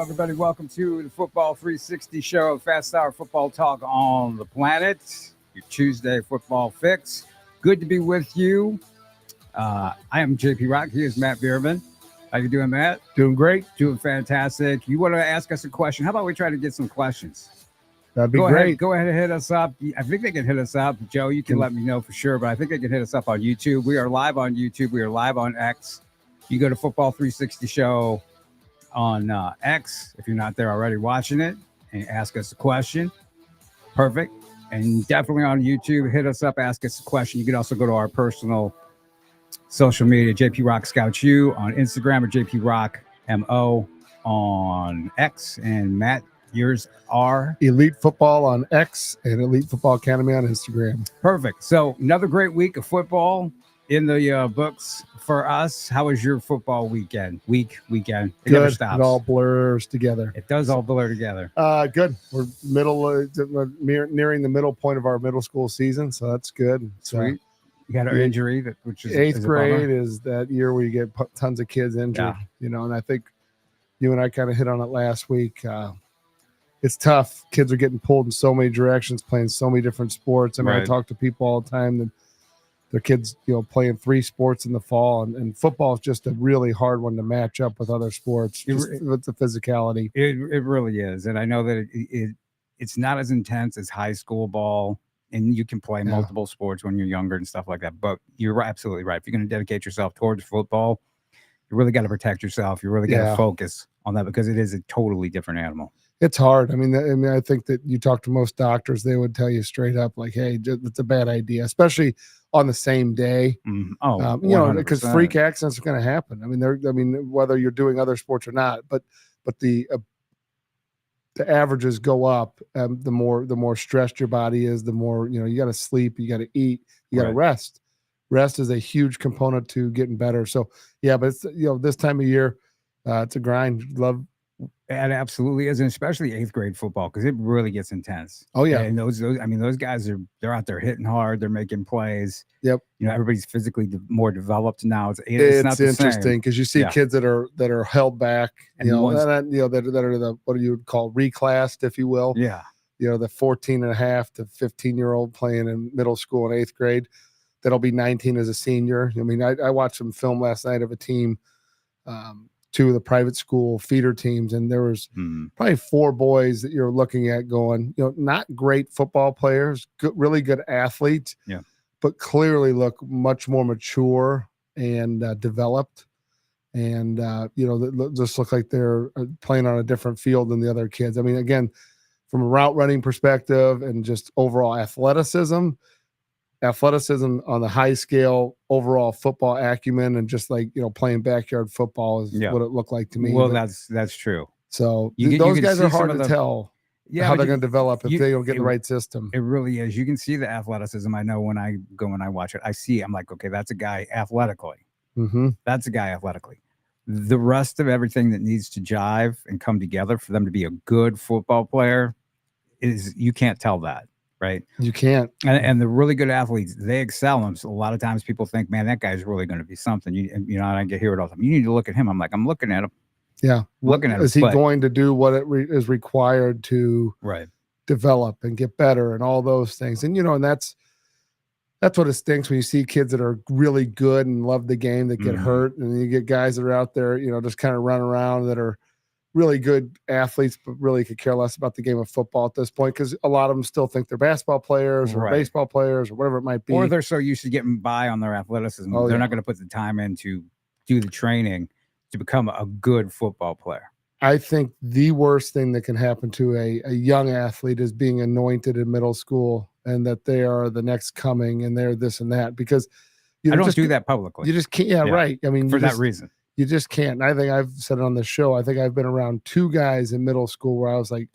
everybody. Welcome to the Football 360 show, fast hour football talk on the planet. Your Tuesday football fix. Good to be with you. I am JP Rock. He is Matt Bierman. How you doing, Matt? Doing great. Doing fantastic. You want to ask us a question? How about we try to get some questions? That'd be great. Go ahead and hit us up. I think they can hit us up. Joe, you can let me know for sure, but I think they can hit us up on YouTube. We are live on YouTube. We are live on X. You go to Football 360 show on X if you're not there already watching it and ask us a question. Perfect. And definitely on YouTube, hit us up, ask us a question. You can also go to our personal social media, JP Rock Scout U on Instagram or JP Rock MO on X. And Matt, yours are Elite Football on X and Elite Football Academy on Instagram. Perfect. So another great week of football in the books for us. How was your football weekend? Weekend. It never stops. It all blurs together. It does all blur together. Good. We're nearing the middle point of our middle school season, so that's good. Sweet. You got an injury, which is eighth grade is that year where you get tons of kids injured. Yeah. And I think you and I kind of hit on it last week. It's tough. Kids are getting pulled in so many directions, playing so many different sports. I mean, I talk to people all the time that their kids, playing 3 sports in the fall, and football is just a really hard one to match up with other sports. With the physicality, it really is, and I know that it's not as intense as high school ball, and you can play multiple sports when you're younger and stuff like that. But you're absolutely right. If you're going to dedicate yourself towards football, you really got to protect yourself. You really got to focus on that because it is a totally different animal. It's hard. I mean, I think that you talk to most doctors, they would tell you straight up, like, hey, it's a bad idea, especially on the same day. Because freak accidents are going to happen. I mean, whether you're doing other sports or not, but the averages go up. The more stressed your body is, the more, you got to sleep, you got to eat, you got to rest. Rest is a huge component to getting better. So, but it's, this time of year, it's a grind. It absolutely is, and especially 8th grade football, because it really gets intense. Oh yeah, and those guys they're out there hitting hard, they're making plays. Yep. Everybody's physically more developed now. It's not interesting because you see kids that are held back, that are the what you would call reclassed, if you will. Yeah. The 14 and a half to 15-year-old playing in middle school and 8th grade, that'll be 19 as a senior. I mean, I watched some film last night of a team. 2 of the private school feeder teams, and there was probably 4 boys that you're looking at going, not great football players, really good athletes, but clearly look much more mature and developed, and just look like they're playing on a different field than the other kids. I mean, again, from a route running perspective and just overall athleticism on the high scale, overall football acumen, and just like, playing backyard football is what it looked like to me. Well, that's true. So those guys are hard to tell how they're going to develop if they don't get the right system. It really is. You can see the athleticism. I know when I watch it, I'm like, okay, that's a guy athletically. Mm-hmm. That's a guy athletically. The rest of everything that needs to jive and come together for them to be a good football player is, you can't tell that. Right. You can't. And the really good athletes, they excel. And so a lot of times people think, man, that guy's really going to be something. And I hear it all the time. You need to look at him. I'm like, I'm looking at him. Yeah. Looking at him. Is he going to do what is required to develop and get better and all those things? And, and that's what it stinks when you see kids that are really good and love the game that get hurt. And you get guys that are out there, just kind of run around that are really good athletes, but really could care less about the game of football at this point, because a lot of them still think they're basketball players or baseball players or whatever it might be. Or they're so used to getting by on their athleticism. They're not going to put the time in to do the training to become a good football player. I think the worst thing that can happen to a young athlete is being anointed in middle school and that they are the next coming and they're this and that, because I don't do that publicly. You just can't. Yeah, right. I mean, for that reason. You just can't. I think I've said it on the show. I think I've been around 2 guys in middle school where I was like,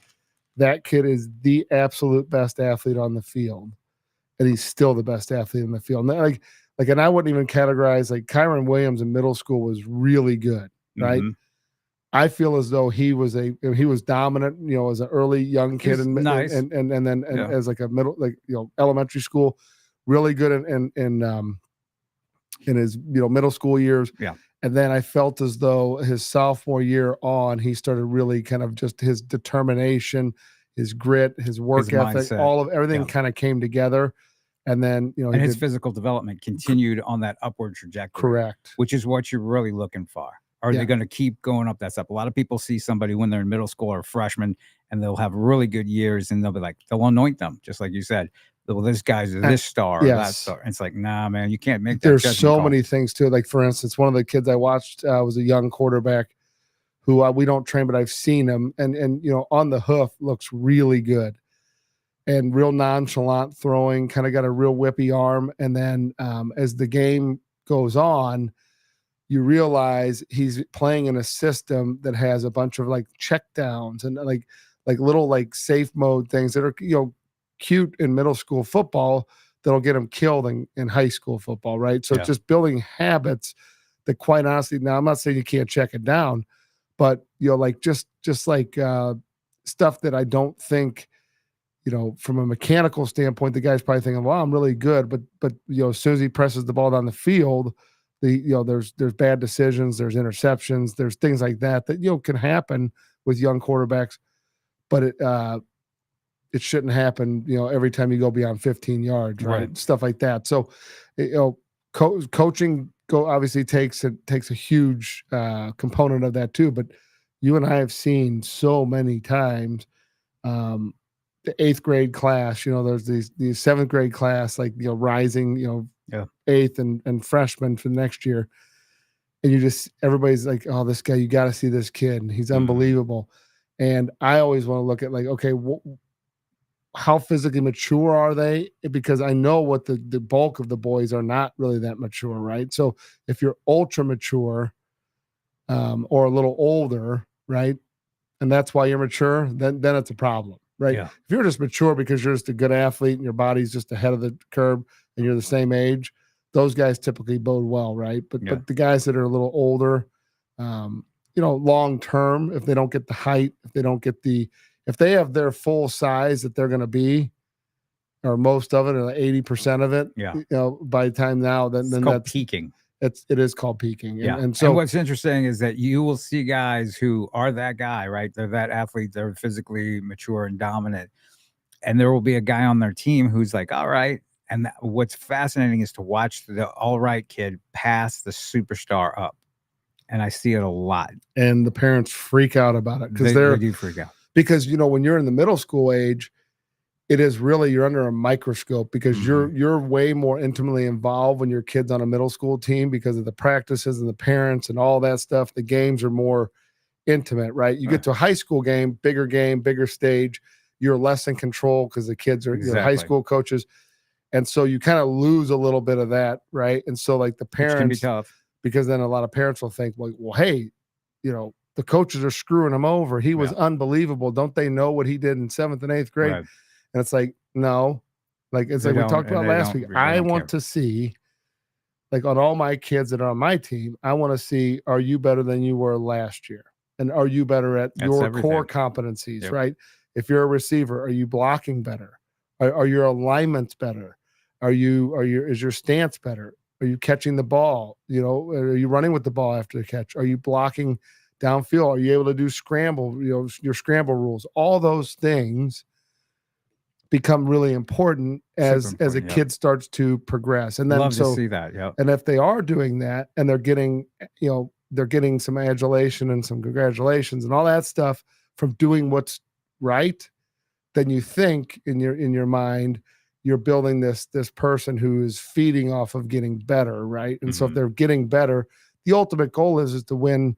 that kid is the absolute best athlete on the field, and he's still the best athlete in the field. And and I wouldn't even categorize, like, Kyron Williams in middle school was really good, right? Mm-hmm. I feel as though he was dominant, as an early young kid, and nice. and then as like a middle, elementary school, really good in his middle school years. Yeah. And then I felt as though his sophomore year on, he started really kind of just his determination, his grit, his work ethic, mindset. all of everything kind of came together. And then, you know, and his physical development continued on that upward trajectory. Correct. Which is what you're really looking for. Are they going to keep going up that step? A lot of people see somebody when they're in middle school or freshman and they'll have really good years and they'll be like, they'll anoint them, just like you said. Well, this guy's this star or that star. And it's like, nah, man, you can't make that. There's so many things too. Like, for instance, one of the kids I watched was a young quarterback who we don't train, but I've seen him. And you know, on the hoof looks really good. And real nonchalant throwing, kind of got a real whippy arm. And then as the game goes on, you realize he's playing in a system that has a bunch of like check downs and like little like safe mode things that are, you know, cute in middle school football that'll get them killed in high school football, right? So just building habits that, quite honestly, now I'm not saying you can't check it down, but you know, like just like stuff that I don't think, you know, from a mechanical standpoint, the guy's probably thinking, well, I'm really good, but you know, as soon as he presses the ball down the field, you know, there's bad decisions, there's interceptions, there's things like that you know can happen with young quarterbacks, but it shouldn't happen, you know, every time you go beyond 15 yards, right? Stuff like that. So, you know, coaching obviously takes a huge component of that too. But you and I have seen so many times the 8th grade class, you know, there's these 7th grade class, like, you know, rising, you know, 8th and freshmen for the next year. And everybody's like, oh, this guy, you got to see this kid. He's unbelievable. And I always want to look at like, okay, how physically mature are they? Because I know what the bulk of the boys are not really that mature, right? So if you're ultra mature or a little older, right, and that's why you're mature, then it's a problem, right? Yeah. If you're just mature because you're just a good athlete and your body's just ahead of the curve and you're the same age, those guys typically bode well, right? But the guys that are a little older, you know, long term, if they don't get the height, if they have their full size that they're going to be, or most of it, or 80% of it, you know, by the time now, then that's peaking. It is called peaking. And so what's interesting is that you will see guys who are that guy, right? They're that athlete, they're physically mature and dominant. And there will be a guy on their team who's like, all right. And what's fascinating is to watch the all right kid pass the superstar up. And I see it a lot. And the parents freak out about it because they do freak out. Because, you know, when you're in the middle school age, it is really, you're under a microscope because you're way more intimately involved when your kid's on a middle school team because of the practices and the parents and all that stuff. The games are more intimate, right? You get to a high school game, bigger stage. You're less in control because the kids are high school coaches. And so you kind of lose a little bit of that, right? And so like the parents, which can be tough. Because then a lot of parents will think, well, hey, you know, the coaches are screwing him over. He was unbelievable. Don't they know what he did in 7th and 8th grade? Right. And it's like, no, like it's like we talked about last week. I want to see, like on all my kids that are on my team, I want to see, are you better than you were last year? And are you better at your core competencies, right? If you're a receiver, are you blocking better? Are your alignments better? Is your stance better? Are you catching the ball? You know, are you running with the ball after the catch? Are you blocking downfield? Are you able to do scramble? You know, your scramble rules. All those things become really important as a kid starts to progress. And then love to see that. Yeah. And if they are doing that and they're getting some adulation and some congratulations and all that stuff from doing what's right, then you think in your mind, you're building this person who is feeding off of getting better, right? And so if they're getting better, the ultimate goal is to win,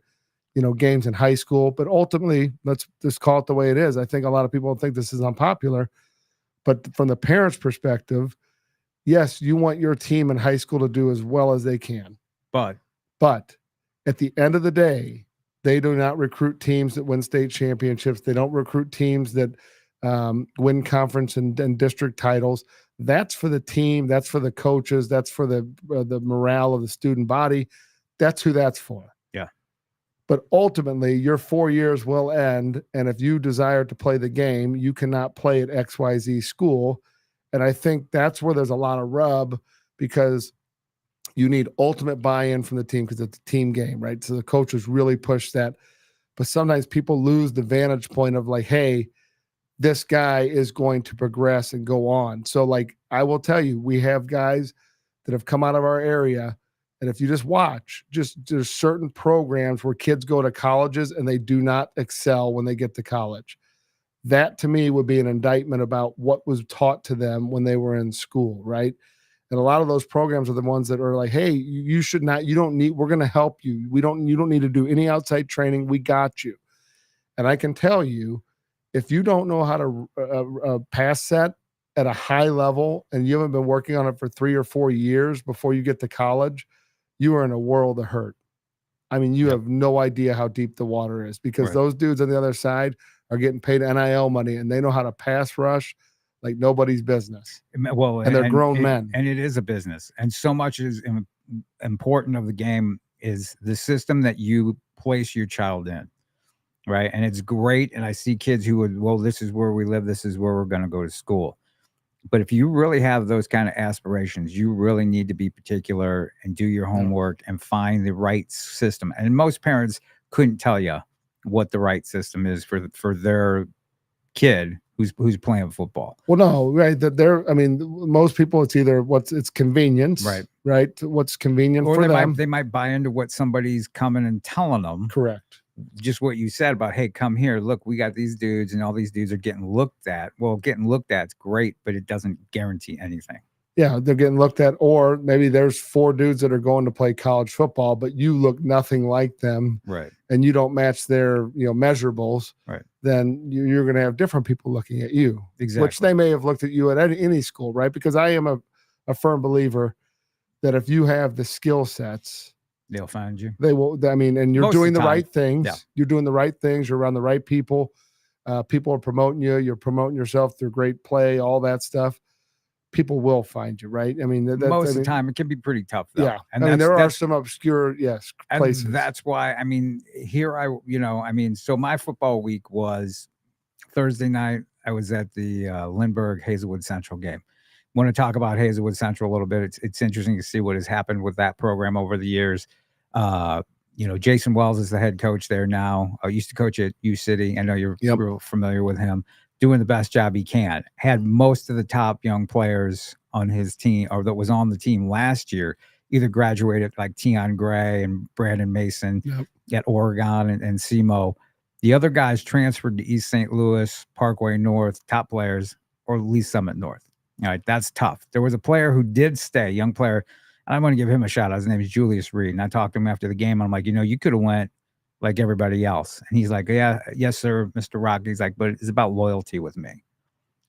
you know, games in high school. But ultimately, let's just call it the way it is. I think a lot of people think this is unpopular, but from the parents' perspective, yes, you want your team in high school to do as well as they can. But at the end of the day, they do not recruit teams that win state championships. They don't recruit teams that win conference and district titles. That's for the team. That's for the coaches. That's for the morale of the student body. That's who that's for. Yeah. But ultimately, your 4 years will end. And if you desire to play the game, you cannot play at XYZ school. And I think that's where there's a lot of rub because, you need ultimate buy-in from the team because it's a team game, right? So the coaches really push that. But sometimes people lose the vantage point of like, hey, this guy is going to progress and go on. So like, I will tell you, we have guys that have come out of our area. And if you just watch, there's certain programs where kids go to colleges and they do not excel when they get to college. That to me would be an indictment about what was taught to them when they were in school, right? And a lot of those programs are the ones that are like, hey, you should not, you don't need, we're going to help you. You don't need to do any outside training. We got you. And I can tell you, if you don't know how to pass set at a high level and you haven't been working on it for 3 or 4 years before you get to college, you are in a world of hurt. I mean, you have no idea how deep the water is because those dudes on the other side are getting paid NIL money and they know how to pass rush like nobody's business. Well, and they're grown men. And it is a business. And so much is important of the game is the system that you place your child in. Right. And it's great. And I see kids who would, well, this is where we live. This is where we're going to go to school. But if you really have those kind of aspirations, you really need to be particular and do your homework and find the right system. And most parents couldn't tell you what the right system is for their kid who's playing football. Well, no, right. I mean, most people, it's either it's convenience, right? What's convenient or for them. They might buy into what somebody's coming and telling them. Correct. Just what you said about, hey, come here, look, we got these dudes and all these dudes are getting looked at. Well, getting looked at is great, but it doesn't guarantee anything. Yeah, they're getting looked at, or maybe there's 4 dudes that are going to play college football, but you look nothing like them, right? And you don't match their measurables, right? Then you're going to have different people looking at you, exactly, which they may have looked at you at any school, right? Because I am a firm believer that if you have the skill sets, they'll find you. They will. I mean, and you're Most doing the time. right things. Yeah. You're doing the right things. You're around the right people. People are promoting you. You're promoting yourself through great play, all that stuff. People will find you, right? I mean, most of the time it can be pretty tough, though. Yeah, and I mean, there are some obscure, places. And that's why, I mean, so my football week was Thursday night. I was at the Lindbergh Hazelwood Central game. Want to talk about Hazelwood Central a little bit. It's interesting to see what has happened with that program over the years. Jason Wells is the head coach there now. I used to coach at U City. I know you're real familiar with him. Doing the best job he can. Had most of the top young players on his team, or that was on the team last year, either graduated like Tion Gray and Brandon Mason at Oregon and SEMO. The other guys transferred to East St. Louis, Parkway North, top players, or Lee Summit North. All right, that's tough. There was a player who did stay, young player. And I want to give him a shout out. His name is Julius Reed. And I talked to him after the game. And I'm like, you could have went like everybody else. And he's like, yeah, yes, sir, Mr. Rock. He's like, but it's about loyalty with me.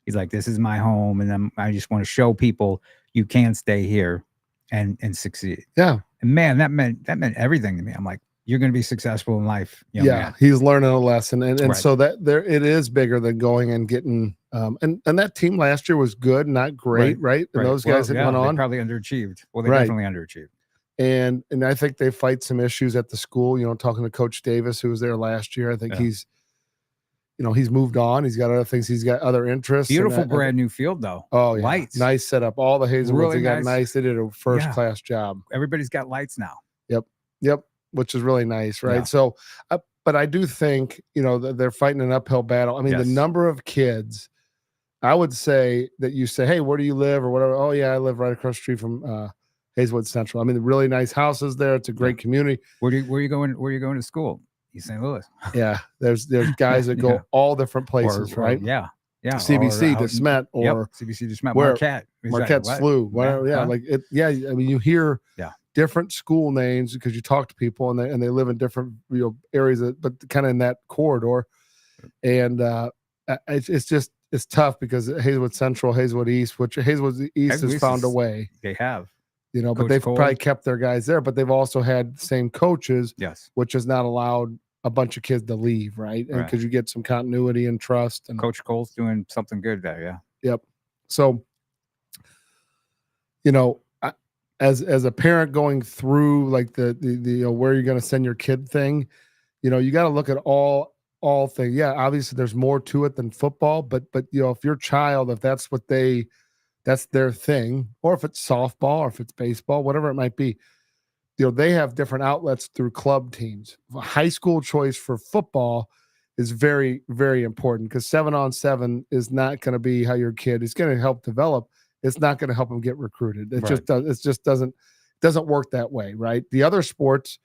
He's like, this is my home. And I just want to show people you can stay here and succeed. Yeah. And man, that meant everything to me. I'm like, you're going to be successful in life. Man. He's learning a lesson. And so that it is bigger than going and getting, and that team last year was good, not great. Right. And those guys that went on probably underachieved. Well, they definitely underachieved. And I think they fight some issues at the school, talking to Coach Davis, who was there last year. I think he's moved on. He's got other things. He's got other interests. Beautiful brand new field though. Oh, yeah. Lights. Nice setup. All the Hazelwoods, really they got nice. They did a first class job. Everybody's got lights now. Yep. Which is really nice. Right. Yeah. So, but I do think, they're fighting an uphill battle. I mean, the number of kids, I would say that you say, hey, where do you live or whatever? Oh yeah, I live right across the street from, Hazelwood Central. I mean, the really nice houses there. It's a great community. Where are you going to school? East St. Louis. Yeah. There's guys that go all different places, right? Yeah. CBC, DeSmet, or CBC, DeSmet, Marquette. Marquette SLU. Whatever. Yeah. Like it. Yeah. I mean, you hear different school names because you talk to people and they live in different areas, but kind of in that corridor. And it's tough because Hazelwood Central, Hazelwood East, which Hazelwood East has found a way. They have. But they've probably kept their guys there, but they've also had the same coaches, which has not allowed a bunch of kids to leave, right? And because you get some continuity and trust. And Coach Cole's doing something good there, Yep. So, as a parent going through like the where you're going to send your kid thing, you got to look at all things. Yeah, obviously there's more to it than football, but if your child, if that's that's their thing, or if it's softball or if it's baseball, whatever it might be, they have different outlets through club teams. A high school choice for football is very, very important because 7-on-7 is not going to be how your kid is going to help develop. It's not going to help them get recruited. It just doesn't work that way, right? The other sports,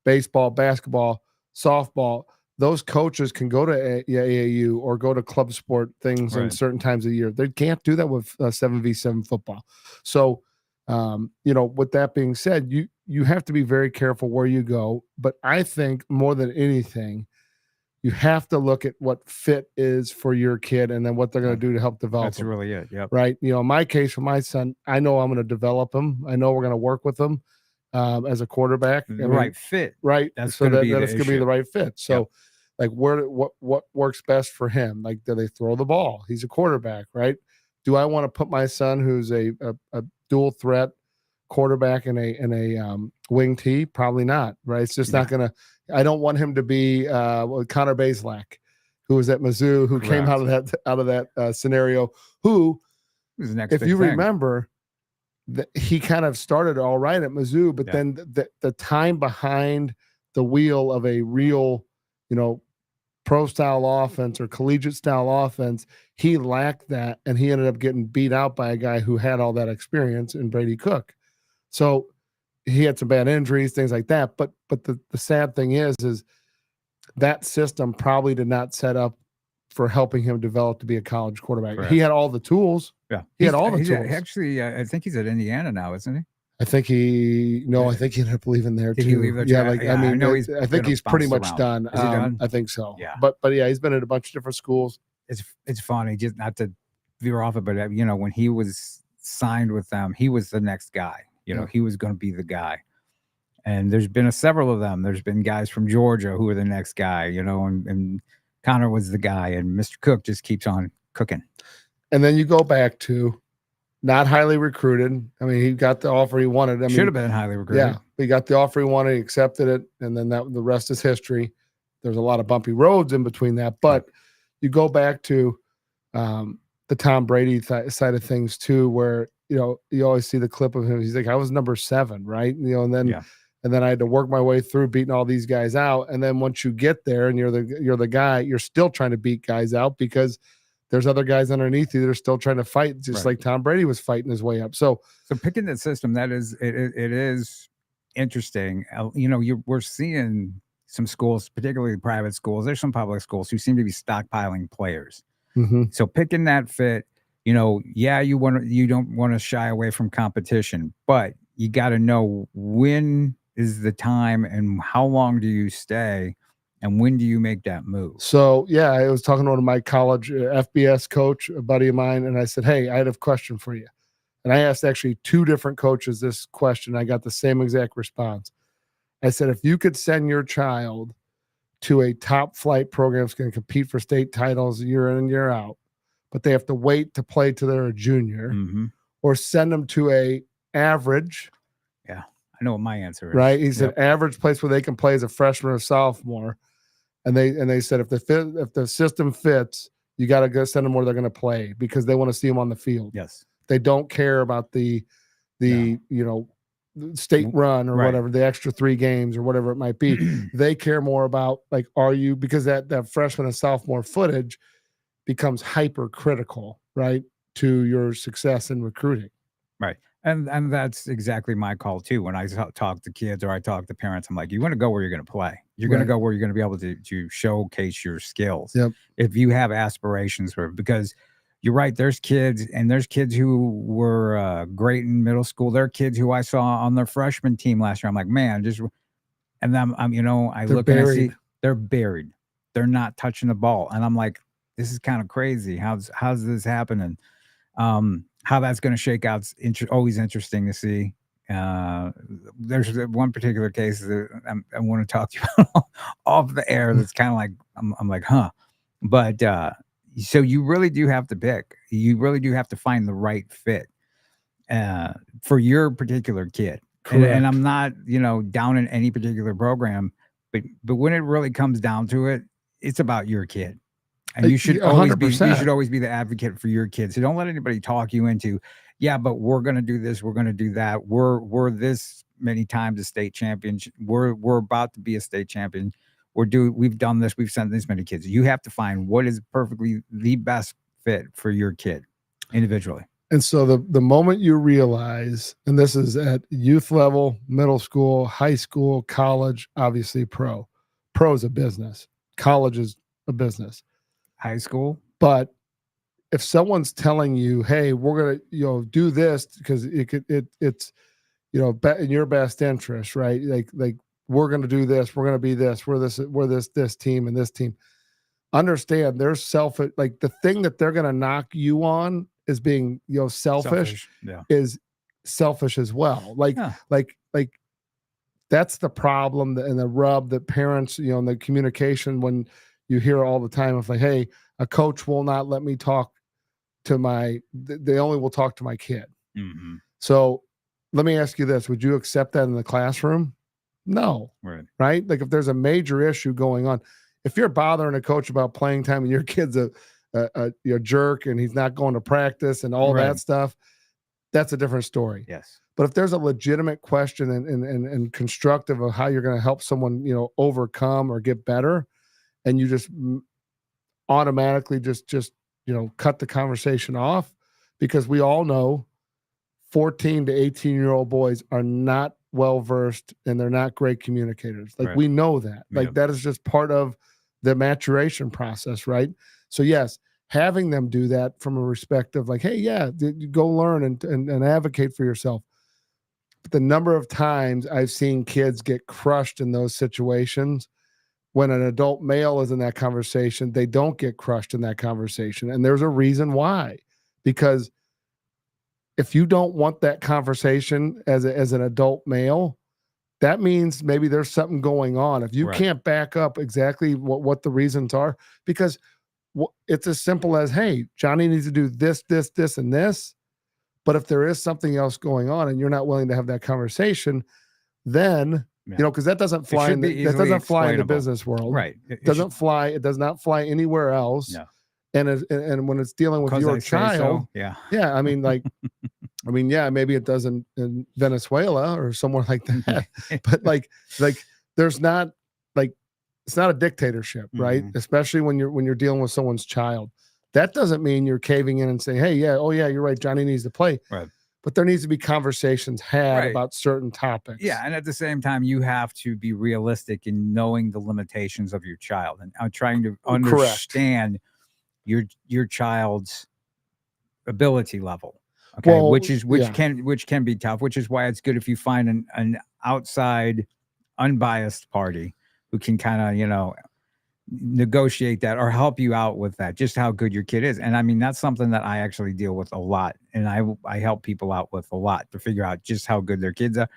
baseball, basketball, softball, those coaches can go to AAU or go to club sport things in certain times of the year. They can't do that with 7v7 football. So, with that being said, you have to be very careful where you go. But I think more than anything, you have to look at what fit is for your kid and then what they're going to do to help develop That's them. really it. Yep. Right. In my case, for my son, I know I'm going to develop him. I know we're going to work with him as a quarterback. Right fit. Right. That's so going to that be it's going to be the right fit. So like what works best for him? Like, do they throw the ball? He's a quarterback, right? Do I want to put my son who's a dual threat quarterback in a wing tee? Probably not, right? It's just not going to. I don't want him to be Connor Bazelak, who was at Mizzou, who came out of that scenario. Who, if you remember, he kind of started all right at Mizzou, but then the time behind the wheel of a real, pro style offense or collegiate style offense, he lacked that, and he ended up getting beat out by a guy who had all that experience in Brady Cook. So he had some bad injuries, things like that. But the sad thing is that system probably did not set up for helping him develop to be a college quarterback. Correct. He had all the tools. Yeah, he had all the tools. Actually, I think he's at Indiana now, isn't he? I think he ended up leaving there too. Did he leave there? I think he's pretty much done. Is he done? I think so. Yeah. But yeah, he's been at a bunch of different schools. It's funny, just not to veer off it, but when he was signed with them, he was the next guy. He was going to be the guy. And there's been several of them. There's been guys from Georgia who are the next guy, and Connor was the guy, and Mr. Cook just keeps on cooking. And then you go back to not highly recruited. I mean, he got the offer he wanted. Should have been highly recruited. Yeah, he got the offer he wanted. He accepted it, and then the rest is history. There's a lot of bumpy roads in between that, but you go back to the Tom Brady side of things too, where you always see the clip of him. He's like, I was number 7, right? And then I had to work my way through beating all these guys out. And then once you get there and you're the guy, you're still trying to beat guys out because there's other guys underneath you that are still trying to fight, just like Tom Brady was fighting his way up. So picking that system, it is interesting. We're seeing some schools, particularly private schools. There's some public schools who seem to be stockpiling players. Mm-hmm. So picking that fit, you don't want to shy away from competition, but you got to know when is the time and how long do you stay and when do you make that move? So, I was talking to one of my college FBS coach, a buddy of mine, and I said, hey, I had a question for you. And I asked actually 2 different coaches this question. I got the same exact response. I said, if you could send your child to a top flight program that's going to compete for state titles year in and year out, but they have to wait to play till they're a junior, or send them to a average. Yeah, I know what my answer is. Right? He said average place where they can play as a freshman or sophomore. And they said if the system fits, you got to go send them where they're going to play because they want to see them on the field. Yes, they don't care about the state run or whatever, the extra 3 games or whatever it might be. They care more about because that freshman and sophomore footage becomes hypercritical, right, to your success in recruiting. Right. And that's exactly my call too. When I talk to kids or I talk to parents, I'm like, you want to go where you're going to play. You're going to go where you're going to be able to showcase your skills. Yep. If you have aspirations for it, because you're right. There's kids who were great in middle school. There are kids who I saw on their freshman team last year. I'm like, man, and then I look and I see they're buried. They're not touching the ball. And I'm like, this is kind of crazy. How's this happening? How that's going to shake out is always interesting to see. There's one particular case that I want to talk to you about off the air. That's kind of like I'm like, huh. But so you really do have to pick. You really do have to find the right fit for your particular kid. And I'm not down in any particular program, but when it really comes down to it, it's about your kid. And you should always 100%. You should always be the advocate for your kids. So don't let anybody talk you into, yeah, but we're going to do this, we're going to do that. We're this many times a state champion. We're about to be a state champion. We've done this. We've sent this many kids. You have to find what is perfectly the best fit for your kid individually. And so the moment you realize, and this is at youth level, middle school, high school, college, obviously pro is a business, college is a business, High school. but if someone's telling you, hey, we're gonna do this because it's in your best interest, right? Like we're gonna do this, we're gonna be this, we're this team and this team. Understand they're selfish. Like the thing that they're gonna knock you on is being selfish. Yeah. Is selfish as well. Like that's the problem and the rub that parents, in the communication, when you hear all the time of like, hey, a coach will not let me talk to they only will talk to my kid. Mm-hmm. So let me ask you this. Would you accept that in the classroom? No. Right? Like if there's a major issue going on, if you're bothering a coach about playing time and your kid's a jerk and he's not going to practice and all that stuff, that's a different story. Yes. But if there's a legitimate question and constructive of how you're going to help someone, overcome or get better, and you just automatically just cut the conversation off, because we all know 14 to 18-year-old boys are not well-versed and they're not great communicators. Like we know that. Like that is just part of the maturation process, right? So yes, having them do that from a respect of like, hey, yeah, you go learn and advocate for yourself. But the number of times I've seen kids get crushed in those situations, when an adult male is in that conversation, they don't get crushed in that conversation. And there's a reason why, because if you don't want that conversation as an adult male, that means maybe there's something going on. If you can't back up exactly what the reasons are, because it's as simple as, hey, Johnny needs to do this, this, this, and this. But if there is something else going on and you're not willing to have that conversation, then because that doesn't fly in the business world, right? It doesn't fly. It does not fly anywhere else. No. And when it's dealing with your child, yeah. I mean, like, maybe it does in Venezuela or somewhere like that. But like there's not, like, it's not a dictatorship, right? Mm-hmm. Especially when you're dealing with someone's child. That doesn't mean you're caving in and saying, hey, you're right, Johnny needs to play. Right. But there needs to be conversations had about certain topics. Yeah, and at the same time, you have to be realistic in knowing the limitations of your child, and I'm trying to understand your child's ability level. Okay, which can be tough. Which is why it's good if you find an outside, unbiased party who can kind of negotiate that or help you out with that, just how good your kid is. And I mean, that's something that I actually deal with a lot, and I help people out with a lot to figure out just how good their kids are.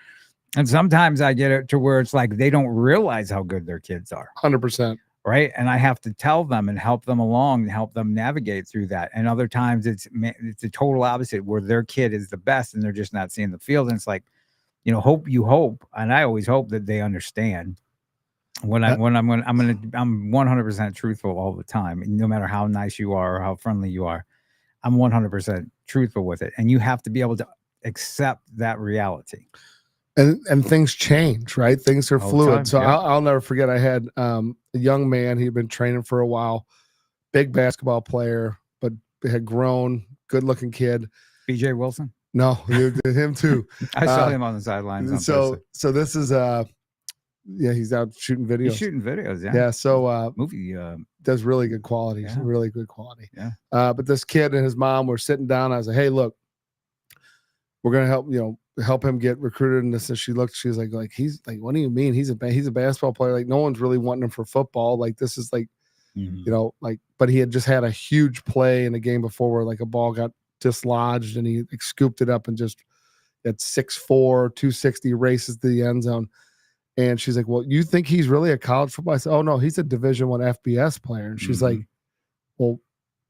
And sometimes I get it to where it's like they don't realize how good their kids are. 100%. Right. And I have to tell them and help them along and help them navigate through that. And other times it's the total opposite, where their kid is the best and they're just not seeing the field. And it's like, hope. And I always hope that they understand I'm 100% truthful all the time. No matter how nice you are or how friendly you are, I'm 100% truthful with it. And you have to be able to accept that reality. And things change, right? Things are fluid. So yeah. I'll never forget. I had a young man. He'd been training for a while, big basketball player, but had grown, good-looking kid. BJ Wilson? No, him too. I saw him on the sidelines. So this is he's out shooting videos. He's shooting videos, yeah. Yeah. So movie does really good quality. Yeah. Really good quality. Yeah. But this kid and his mom were sitting down. I was like, hey, look, we're gonna help him get recruited in this. And she was like, he's like, what do you mean? He's a basketball player. Like, no one's really wanting him for football. Like, this is like, but he had just had a huge play in the game before where like a ball got dislodged and he like scooped it up and just at 6'4", 260 races to the end zone. And she's like, well, you think he's really a college football? I said, oh no, he's a Division I FBS player. And she's like, well,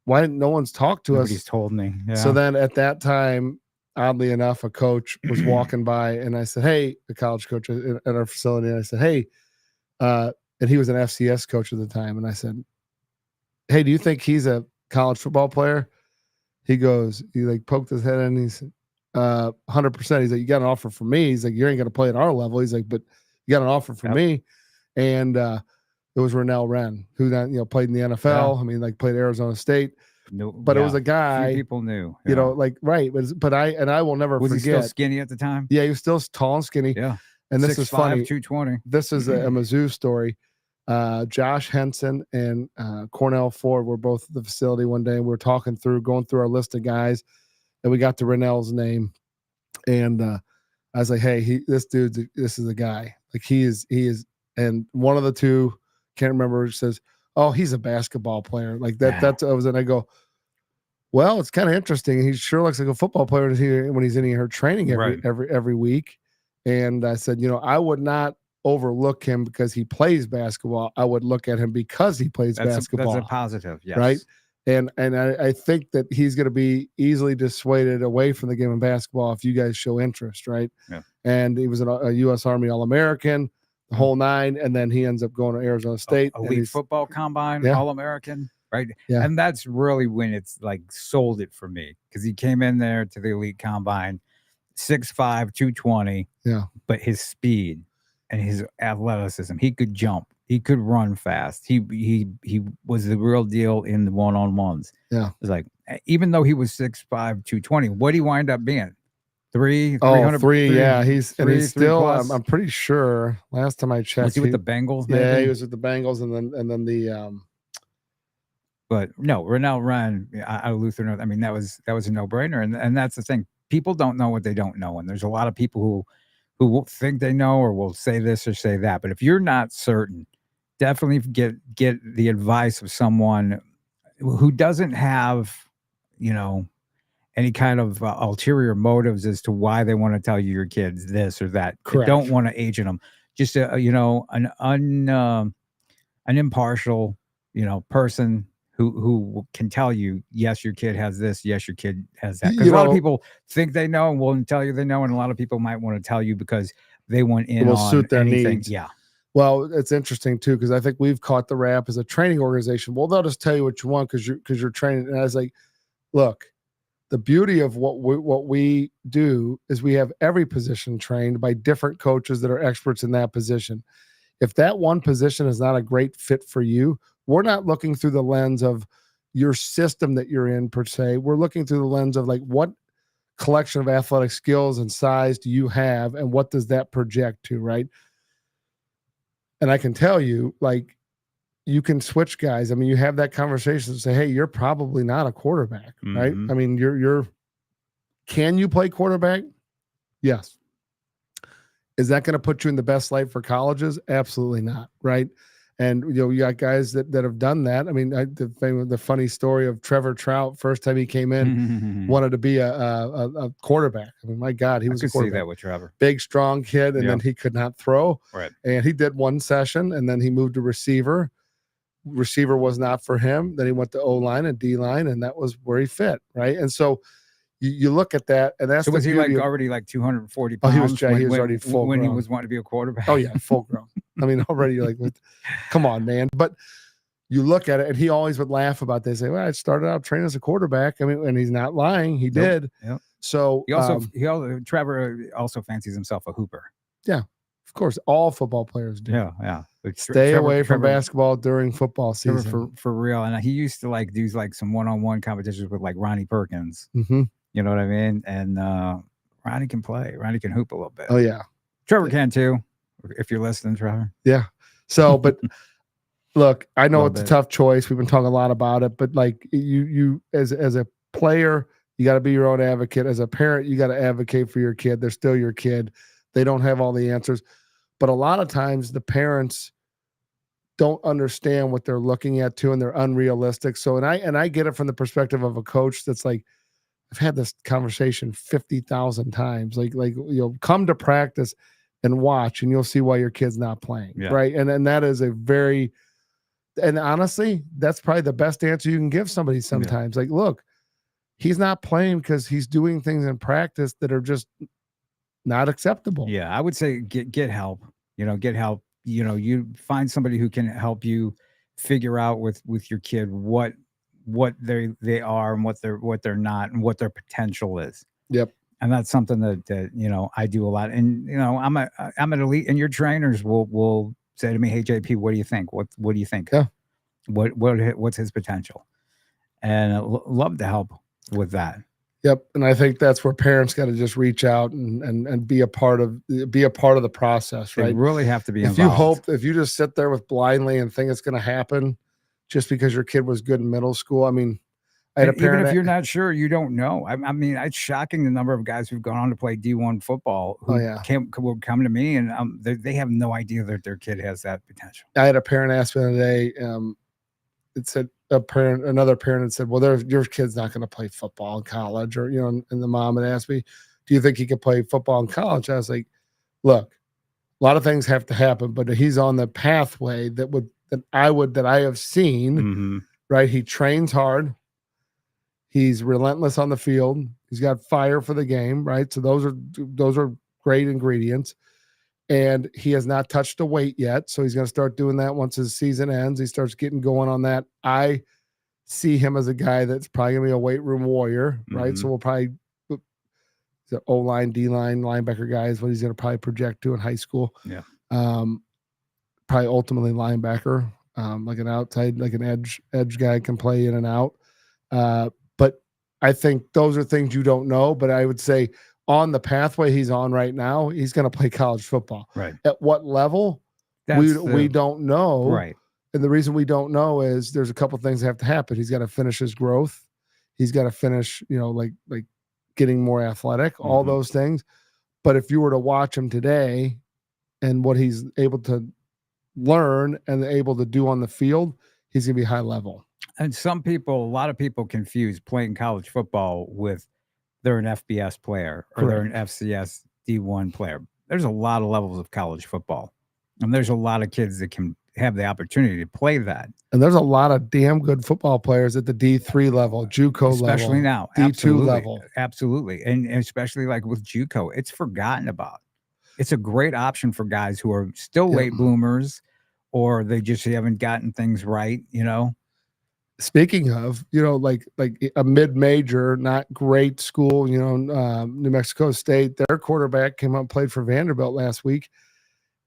why didn't no one's talked to us? Nobody's told me. Yeah. So then at that time, oddly enough, a coach was walking by and I said, hey, the college coach at our facility. And I said, hey, and he was an FCS coach at the time. And I said, hey, do you think he's a college football player? He like poked his head in and he said, 100%. He's like, you got an offer from me. He's like, you ain't going to play at our level. He's like, but you got an offer from me. And it was Rennell Wren, who then, played in the NFL. I mean, like played Arizona State. No, but it was a guy people knew, like, right. But I will never forget. Was he still skinny at the time? Yeah, he was still tall and skinny. Yeah. And this is funny. 220. This is a Mizzou story. Josh Henson and Cornell Ford were both at the facility one day, and we were going through our list of guys, and we got to Rennell's name. And I was like, hey, this is a guy. Like he is. And one of the two, can't remember, says, oh, he's a basketball player. Like that. That's and I go, well, it's kind of interesting. He sure looks like a football player when he's in her training every week. And I said, I would not overlook him because he plays basketball. I would look at him because he plays basketball. That's a positive, yes. Right. And I think that he's going to be easily dissuaded away from the game of basketball if you guys show interest, right? Yeah. And he was a U.S. Army All-American, the whole nine, and then he ends up going to Arizona State. Elite football combine, All-American, right? Yeah. And that's really when it's like sold it for me, because he came in there to the elite combine, 6'5", 220. Yeah. But his speed and his athleticism, he could jump. He could run fast. He was the real deal in the one-on-ones. Yeah. It's like, even though he was 6'5", 220, what did he wind up being? 300. Yeah. He's still, I'm pretty sure last time I checked. Was he with the Bengals? Maybe? Yeah, he was with the Bengals, and then the but no, Rennell Wren out of Luther. I mean, that was a no-brainer. And that's the thing. People don't know what they don't know. And there's a lot of people who will think they know or will say this or say that. But if you're not certain, definitely get the advice of someone who doesn't have, any kind of ulterior motives as to why they want to tell you your kids this or that. Correct. They don't want to agent them. Just an impartial, person who can tell you, yes, your kid has this, yes, your kid has that. Because a lot of people think they know and will tell you they know, and a lot of people might want to tell you because they want in on suit their anything. Needs. Yeah. Well, it's interesting too, because I think we've caught the rap as a training organization. Well, they'll just tell you what you want because you're training. And I was like, look, the beauty of what we do is we have every position trained by different coaches that are experts in that position. If that one position is not a great fit for you, we're not looking through the lens of your system that you're in per se. We're looking through the lens of like, what collection of athletic skills and size do you have, and what does that project to, right? And I can tell you, like, you can switch guys. I mean, you have that conversation and say, hey, you're probably not a quarterback, right? I mean, can you play quarterback? Yes. Is that going to put you in the best light for colleges? Absolutely not, right? And, you got guys that have done that. I mean, the funny story of Trevor Trout, first time he came in, wanted to be a quarterback. I mean, my God, he was a quarterback. See that with Trevor. Big, strong kid, and then he could not throw. Right. And he did one session, and then he moved to receiver. Receiver was not for him. Then he went to O-line and D-line, and that was where he fit, right? And so you look at that, and that's was he already 240 pounds? Oh, he was already full when grown. He was wanting to be a quarterback. Oh yeah, full grown. I mean, already come on, man. But you look at it, and he always would laugh about this. Say, well, I started out training as a quarterback. I mean, and he's not lying. He did. Yep. So Trevor also fancies himself a hooper. Yeah, of course, all football players do. Yeah. Stay away from basketball during football season. For real. And he used to do some one-on-one competitions with Ronnie Perkins. Mm-hmm. You know what I mean? And Ronnie can play. Ronnie can hoop a little bit. Oh yeah, Trevor can too. If you're listening, Trevor. Yeah. So, but look, I know it's a tough choice. We've been talking a lot about it, but you as a player, you got to be your own advocate. As a parent, you got to advocate for your kid. They're still your kid. They don't have all the answers, but a lot of times the parents don't understand what they're looking at too, and they're unrealistic. So, and I get it from the perspective of a coach that's like, I've had this conversation 50,000 times. Come to practice and watch, and you'll see why your kid's not playing. Yeah. Right. And that is and honestly, that's probably the best answer you can give somebody sometimes. Yeah. Look, he's not playing because he's doing things in practice that are just not acceptable. Yeah. I would say get help, get help. You find somebody who can help you figure out with your kid what they are and what they're not and what their potential is. Yep. And that's something that you know, I do a lot. And you know, I'm an elite, and your trainers will say to me, "Hey JP, what do you think? What do you think? Yeah. What's his potential?" And I love to help with that. Yep. And I think that's where parents got to just reach out and be a part of the process, They right? really have to be If involved. if you just sit there with blindly and think it's going to happen just because your kid was good in middle school, I mean, I had a And even parent. if you're not sure, you don't know. I mean, it's shocking the number of guys who've gone on to play D1 football who Oh, yeah. will come to me, and they have no idea that their kid has that potential. I had a parent ask me today. It said another parent had said, "Well, your kid's not going to play football in college," or and the mom had asked me, "Do you think he could play football in college?" I was like, "Look, a lot of things have to happen, but he's on the pathway that I have seen." Mm-hmm. Right? He trains hard. He's relentless on the field. He's got fire for the game, right? So those are great ingredients. And he has not touched a weight yet. So he's going to start doing that once his season ends. He starts getting going on that. I see him as a guy that's probably going to be a weight room warrior, right? Mm-hmm. So we'll probably the O-line, D-line, linebacker guy is what he's going to probably project to in high school. Yeah. Probably ultimately linebacker, like an outside, like an edge guy can play in and out. But I think those are things you don't know. But I would say on the pathway he's on right now, he's going to play college football. Right. At what level? We don't know. Right. And the reason we don't know is there's a couple things that have to happen. He's got to finish his growth. He's got to finish, like getting more athletic, all Mm-hmm. those things. But if you were to watch him today and what he's able to learn and able to do on the field, he's going to be high level. And a lot of people confuse playing college football with they're an FBS player or they're an FCS D1 player. There's a lot of levels of college football, and there's a lot of kids that can have the opportunity to play that. And there's a lot of damn good football players at the D3 level, JUCO especially level, now, D2 absolutely, level. Absolutely. And especially like with JUCO, it's forgotten about. It's a great option for guys who are still late bloomers, or they just haven't gotten things right, Speaking of, like a mid-major, not great school, New Mexico State, their quarterback came up and played for Vanderbilt last week.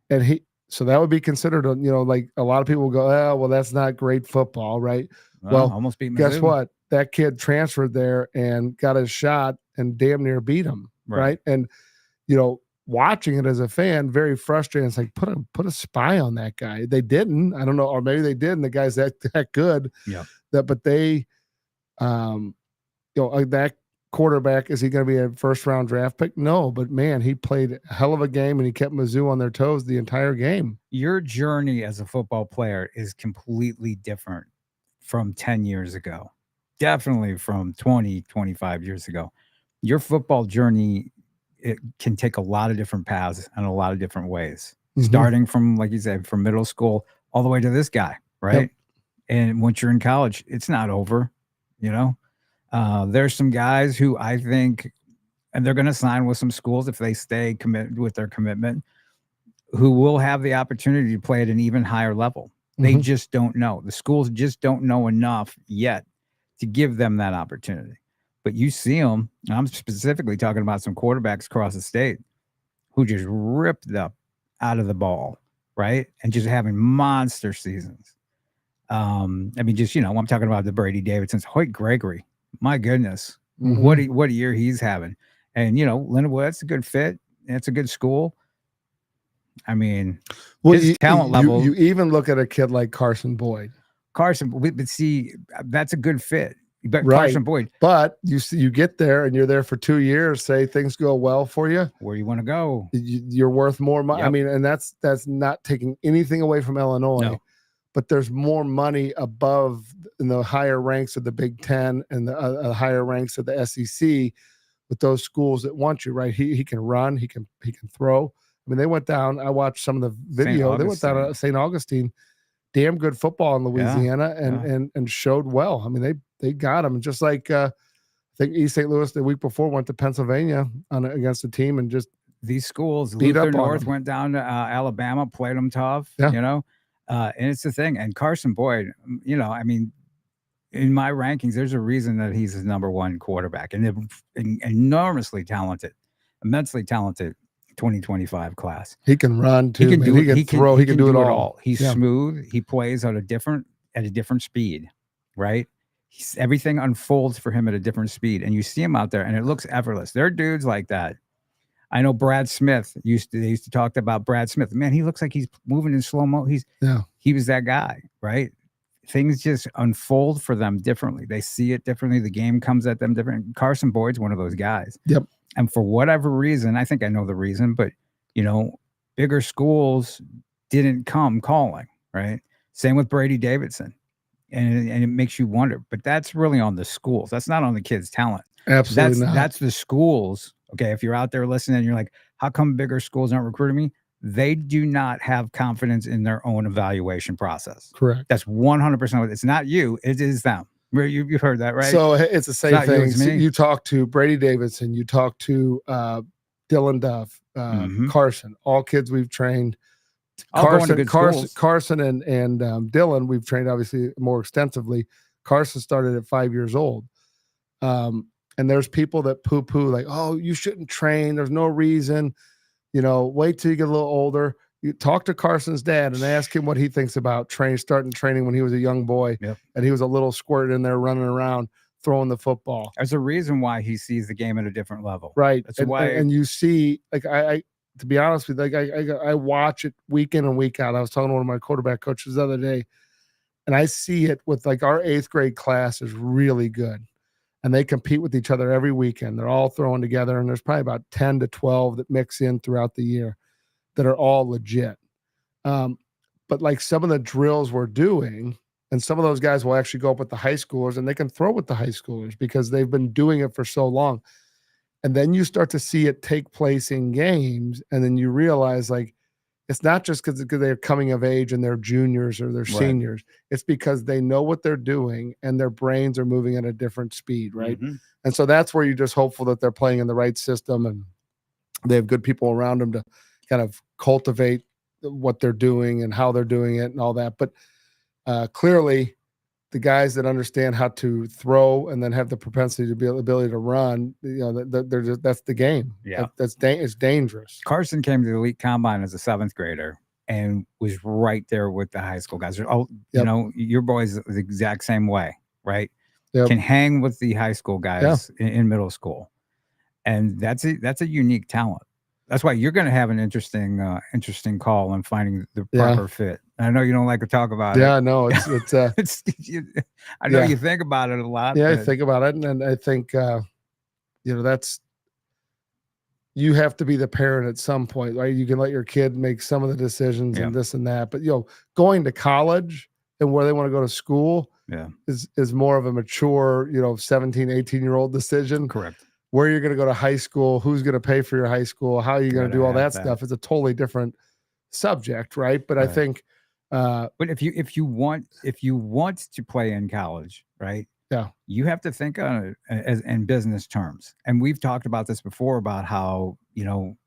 And so that would be considered, like a lot of people go, oh, well, that's not great football, right? Well, almost beat Mizzou. Guess what? That kid transferred there and got his shot and damn near beat him, right? And, watching it as a fan, very frustrating. It's like, put a spy on that guy. They didn't. I don't know, or maybe they did, and the guy's that good. Yeah. But they, that quarterback, is he going to be a first-round draft pick? No, but man, he played a hell of a game, and he kept Mizzou on their toes the entire game. Your journey as a football player is completely different from 10 years ago. Definitely from 20, 25 years ago. Your football journey, it can take a lot of different paths and a lot of different ways, starting from, like you said, from middle school all the way to this guy, right? Yep. And once you're in college, it's not over, There's some guys who I think, and they're going to sign with some schools if they stay committed with their commitment, who will have the opportunity to play at an even higher level. They just don't know. The schools just don't know enough yet to give them that opportunity. But you see them, and I'm specifically talking about some quarterbacks across the state who just ripped up out of the ball, right? And just having monster seasons. I mean, just, I'm talking about the Brady Davidsons, Hoyt Gregory. My goodness, what a year he's having. And, Lindenwood, that's a good fit. It's a good school. I mean, his talent level. You even look at a kid like Carson Boyd. But see, that's a good fit. But right. Carson Boyd. But you get there and you're there for 2 years. Say things go well for you. Where do you want to go? You're worth more money. Yep. I mean, and that's not taking anything away from Illinois. No. But there's more money above in the higher ranks of the Big Ten and the higher ranks of the SEC with those schools that want you, right? He can run, he can throw. I mean, they went down. I watched some of the video. They went down to St. Augustine. Damn good football in Louisiana, and showed well. I mean, they got him. Just like I think East St. Louis the week before went to Pennsylvania against a team and just these schools. Luther North went down to Alabama, played them tough. And it's the thing. And Carson Boyd, I mean, in my rankings, there's a reason that he's the number one quarterback, and enormously talented, immensely talented 2025 class. He can run too. He can man. do He it. can throw. He can do it all. He's Yeah. smooth. He plays at a different speed, right? Everything unfolds for him at a different speed, and you see him out there, and it looks effortless. There are dudes like that. I know Brad Smith they used to talk about Brad Smith. Man, he looks like he's moving in slow mo. He was that guy, right? Things just unfold for them differently. They see it differently. The game comes at them different. Carson Boyd's one of those guys. Yep. And for whatever reason, I think I know the reason, but bigger schools didn't come calling, right? Same with Brady Davidson. And it makes you wonder, but that's really on the schools. That's not on the kids' talent. Absolutely not. That's the schools. Okay, if you're out there listening and you're like, how come bigger schools aren't recruiting me? They do not have confidence in their own evaluation process. Correct. That's 100%. It's not you. It is them. You've heard that, right? So it's the same thing. So you talk to Brady Davidson, you talk to Dylan Duff, Carson, all kids we've trained. Carson and Dylan, we've trained obviously more extensively. Carson started at 5 years old. And there's people that poo-poo like, oh, you shouldn't train. There's no reason. Wait till you get a little older. You talk to Carson's dad and ask him what he thinks about starting training when he was a young boy. Yep. And he was a little squirt in there running around, throwing the football. There's a reason why he sees the game at a different level. Right. That's why. And you see, like, I to be honest with you, like I watch it week in and week out. I was talking to one of my quarterback coaches the other day, and I see it with like our 8th grade class is really good. And they compete with each other every weekend. They're all throwing together, and there's probably about 10 to 12 that mix in throughout the year that are all legit. But like some of the drills we're doing, and some of those guys will actually go up with the high schoolers, and they can throw with the high schoolers because they've been doing it for so long. And then you start to see it take place in games, and then you realize like it's not just because they're coming of age and they're juniors or they're seniors. It's because they know what they're doing and their brains are moving at a different speed, right? Mm-hmm. And so that's where you're just hopeful that they're playing in the right system and they have good people around them to kind of cultivate what they're doing and how they're doing it and all that. But clearly, the guys that understand how to throw and then have the propensity to be ability to run, that's the game. Yeah, it's dangerous. Carson came to the elite combine as a 7th grader and was right there with the high school guys. Oh, your boy's the exact same way, right? Yep. Can hang with the high school guys in middle school, and that's a unique talent. That's why you're going to have an interesting call on finding the proper fit. I know you don't like to talk about it. Yeah, no, it's I know you think about it a lot. Yeah, I think about it, and I think that's you have to be the parent at some point, right? You can let your kid make some of the decisions and this and that, but going to college and where they want to go to school is more of a mature, 17, 18-year-old decision. Correct. Where you're going to go to high school, who's going to pay for your high school, how you're going to do all that stuff is a totally different subject, right? But I think but if you want to play in college, right? Yeah. You have to think on it in business terms. And we've talked about this before about how,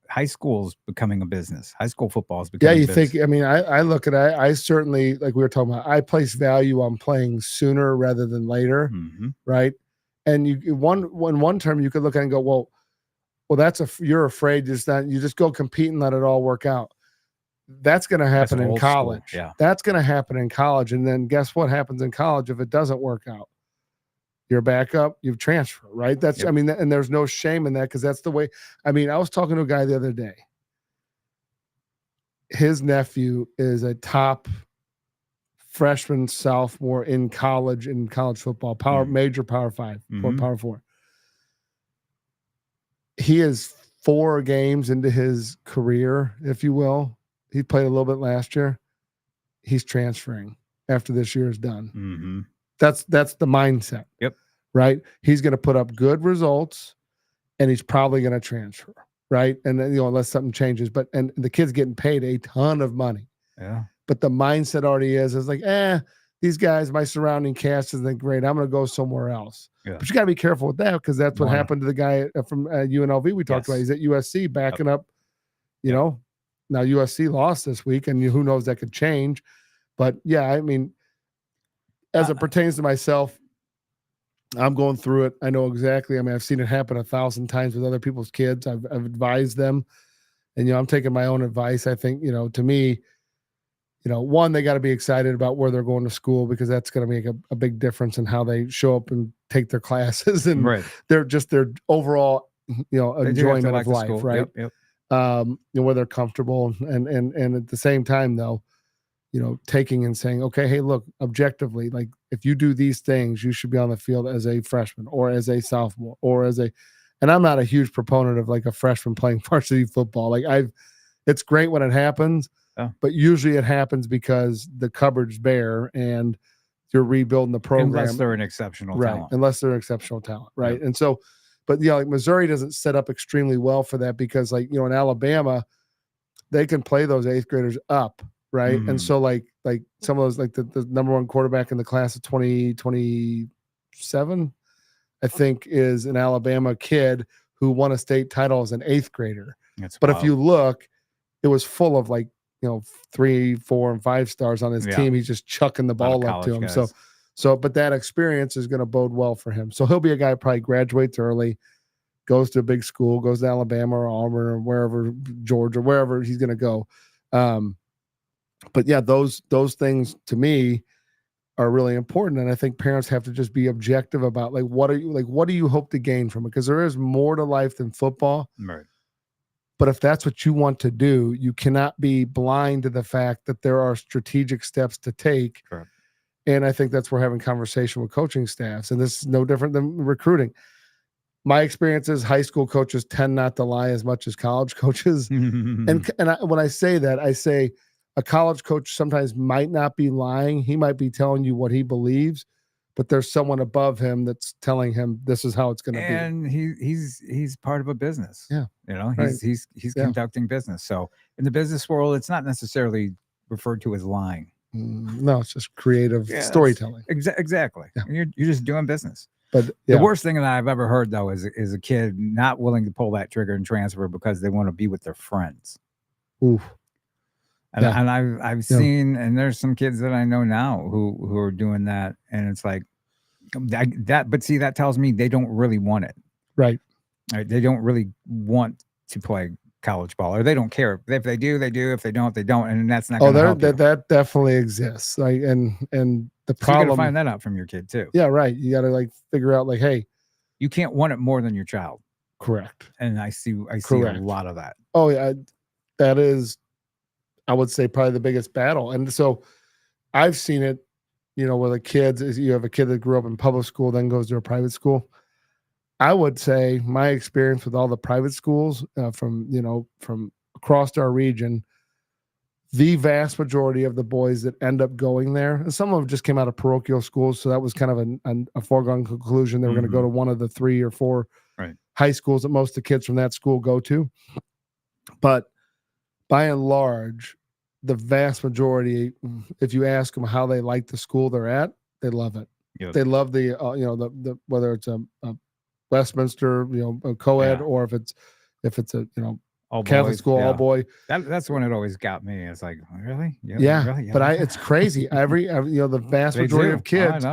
high school's becoming a business. High school football is becoming a business. Think, I look at it, I certainly, like we were talking about, I place value on playing sooner rather than later, right? And in one term, you could look at it and go, well, you're afraid you just go compete and let it all work out. That's going to happen in college. Yeah. That's going to happen in college. And then guess what happens in college if it doesn't work out? You're back up, you've transferred, right? That's, and there's no shame in that because that's the way. I was talking to a guy the other day. His nephew is a top freshman, sophomore in college football, major Power 5 or Power 4. He is 4 games into his career, if you will. He played a little bit last year. He's transferring after this year is done. Mm-hmm. That's the mindset. Yep. Right. He's going to put up good results, and he's probably going to transfer. Right. And then unless something changes, and the kid's getting paid a ton of money. Yeah. But the mindset already is like, these guys, my surrounding cast isn't great. I'm going to go somewhere else. Yeah. But you got to be careful with that because that's what happened to the guy from UNLV we talked about. He's at USC backing up, Now USC lost this week, and who knows, that could change. But, as it pertains to myself, I'm going through it. I know exactly. I mean, I've seen it happen 1,000 times with other people's kids. I've advised them, and I'm taking my own advice. I think to me, one, they got to be excited about where they're going to school, because that's going to make a big difference in how they show up and take their classes and Right. their overall They do have to enjoyment like of the life, school. right? Yep. Where they're comfortable, and at the same time though, taking and saying, okay, hey, look, objectively, like if you do these things, you should be on the field as a freshman or as a sophomore or and I'm not a huge proponent of like a freshman playing varsity football. Like it's great when it happens, but usually it happens because the cupboard's bare and you're rebuilding the program. Unless they're an exceptional talent. Unless they're exceptional talent, right? Yep. And so, but like Missouri doesn't set up extremely well for that, because like, in Alabama, they can play those 8th graders up, right? Mm-hmm. And so like some of those, like the number one quarterback in the class of 2027, I think, is an Alabama kid who won a state title as an 8th grader. But wild. If you look, it was full of like, 3, 4, and 5 stars on his team. He's just chucking the ball up to him. Guys. So, but that experience is going to bode well for him. So he'll be a guy who probably graduates early, goes to a big school, goes to Alabama or Auburn or wherever, Georgia, wherever he's going to go. But yeah, those things to me are really important. And I think parents have to just be objective about what do you hope to gain from it? Because there is more to life than football. Right. But if that's what you want to do, you cannot be blind to the fact that there are strategic steps to take. Correct. And I think that's where we're having conversation with coaching staffs. And this is no different than recruiting. My experience is high school coaches tend not to lie as much as college coaches. When I say that, I say a college coach sometimes might not be lying. He might be telling you what he believes, but there's someone above him that's telling him this is how it's going to be. And he's part of a business. Yeah. He's conducting business. So in the business world, it's not necessarily referred to as lying. No, it's just creative storytelling. Exactly. Yeah. You're just doing business. But the worst thing that I've ever heard though is a kid not willing to pull that trigger and transfer because they want to be with their friends. Oof. And I've seen, and there's some kids that I know now who are doing that, and it's like that. But see, that tells me they don't really want it. Right. They don't really want to play college ball, or they don't care. If they do, they do. If they don't, they don't. And that's not. That definitely exists. Like, and the problem. You got to find that out from your kid too. Yeah, right. You got to figure out hey, you can't want it more than your child. Correct. And I see Correct. A lot of that. Oh yeah, that is, I would say, probably the biggest battle. And so I've seen it, where the kids is, you have a kid that grew up in public school, then goes to a private school. I would say my experience with all the private schools from across our region, the vast majority of the boys that end up going there, and some of them just came out of parochial schools, so that was kind of a foregone conclusion. They were going to go to one of the 3 or 4 high schools that most of the kids from that school go to. But by and large, the vast majority, if you ask them how they like the school they're at, they love it. Yep. They love the the whether it's a Westminster, a co-ed, or if it's a all Catholic boys, school, all boy. That's when it always got me. It's like, really? Yeah. Really? Yeah. But it's crazy. Every the vast majority of kids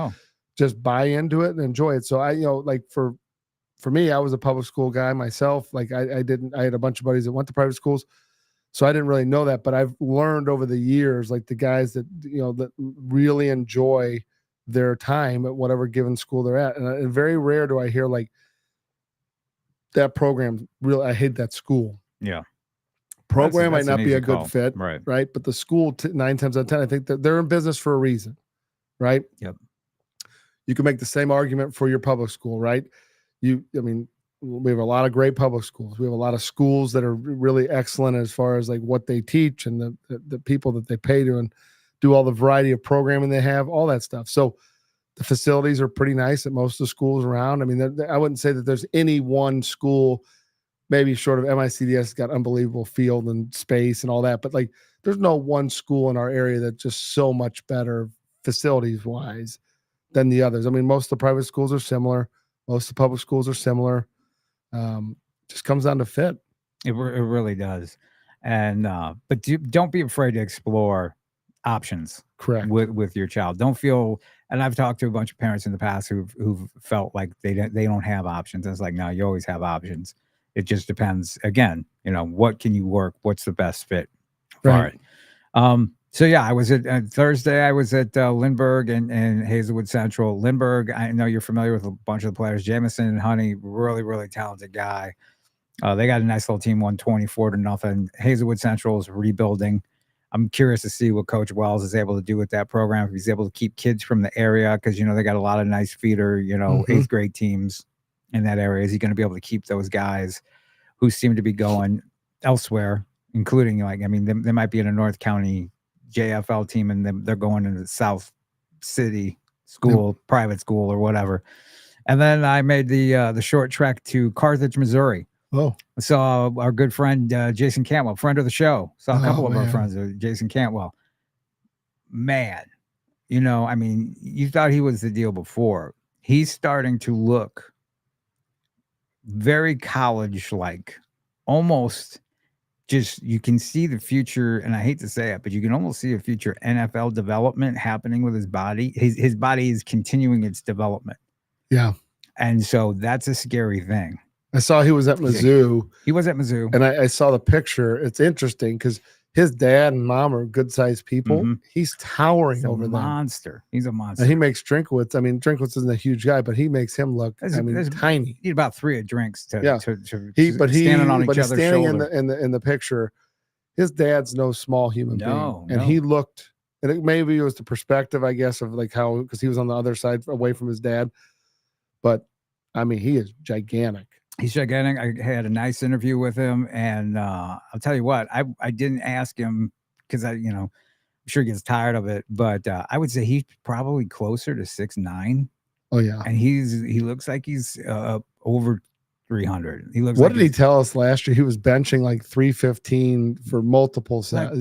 just buy into it and enjoy it. So I for me, I was a public school guy myself. Like I had a bunch of buddies that went to private schools, so I didn't really know that. But I've learned over the years, like the guys that that really enjoy their time at whatever given school they're at, and very rare do I hear like that program. Really, I hate that school. Yeah. Program might not be a good fit, right? But the school 9 times out of 10, I think that they're in business for a reason, right? Yep. You can make the same argument for your public school, right? We have a lot of great public schools. We have a lot of schools that are really excellent as far as like what they teach and the people that they pay to and do all the variety of programming they have, all that stuff. So the facilities are pretty nice at most of the schools around. I mean, I wouldn't say that there's any one school, maybe short of MICDS, got unbelievable field and space and all that. But like, there's no one school in our area that's just so much better facilities wise than the others. I mean, most of the private schools are similar. Most of the public schools are similar. Just comes down to fit. It really does. And, but don't be afraid to explore options. Correct. With your child. Don't feel And I've talked to a bunch of parents in the past who've felt like they don't have options. And it's like, no, you always have options. It just depends. Again, what can you work? What's the best fit for Right. it? So yeah, I was at Thursday. I was at Lindbergh and Hazelwood Central. Lindbergh, I know you're familiar with a bunch of the players. Jamison and Honey, really, really talented guy. They got a nice little team, 124-0. Hazelwood Central is rebuilding. I'm curious to see what Coach Wells is able to do with that program. If he's able to keep kids from the area, because they got a lot of nice feeder, eighth grade teams in that area. Is he going to be able to keep those guys who seem to be going elsewhere, including they might be in a North County JFL team and they're going into the South City school, private school or whatever. And then I made the short trek to Carthage, Missouri. Oh, I saw our good friend Jason Cantwell, friend of the show. Saw a couple of our friends, Jason Cantwell. Man, you thought he was the deal before. He's starting to look very college-like, almost. Just you can see the future, and I hate to say it, but you can almost see a future NFL development happening with his body. His body is continuing its development. Yeah, and so that's a scary thing. I saw he was at Mizzou. He was at Mizzou. And I saw the picture. It's interesting because his dad and mom are good-sized people. Mm-hmm. He's towering over them. Monster. He's a monster. And he makes Drinkwitz. I mean, Drinkwitz isn't a huge guy, but he makes him look, tiny. You need about 3 drinks to standing on each other's shoulder. in the picture. His dad's no small human being. And he looked, and maybe it was the perspective, I guess, of like how, because he was on the other side away from his dad. But I mean, he is gigantic. He's gigantic. I had a nice interview with him, and I'll tell you what, I didn't ask him because I'm sure he gets tired of it, but I would say he's probably closer to 6'9". Oh yeah, and he looks like he's over 300. He looks. What did he tell us last year? He was benching like 315 for multiple times,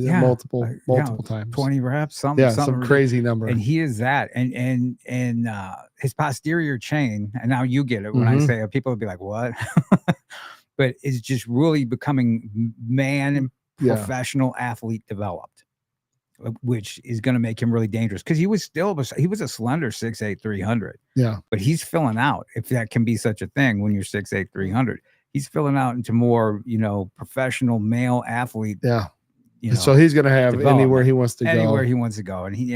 20 reps, something. Some crazy number. And he is that, and his posterior chain. And now you get it when I say it. People would be like, "What?" But it's just really becoming professional athlete developed, which is going to make him really dangerous because he was a slender 6'8", 300. Yeah. But he's filling out, if that can be such a thing when you're 6'8", 300. He's filling out into more, professional male athlete. Yeah. So he's going to have anywhere he wants to go. Anywhere he wants to go. And he's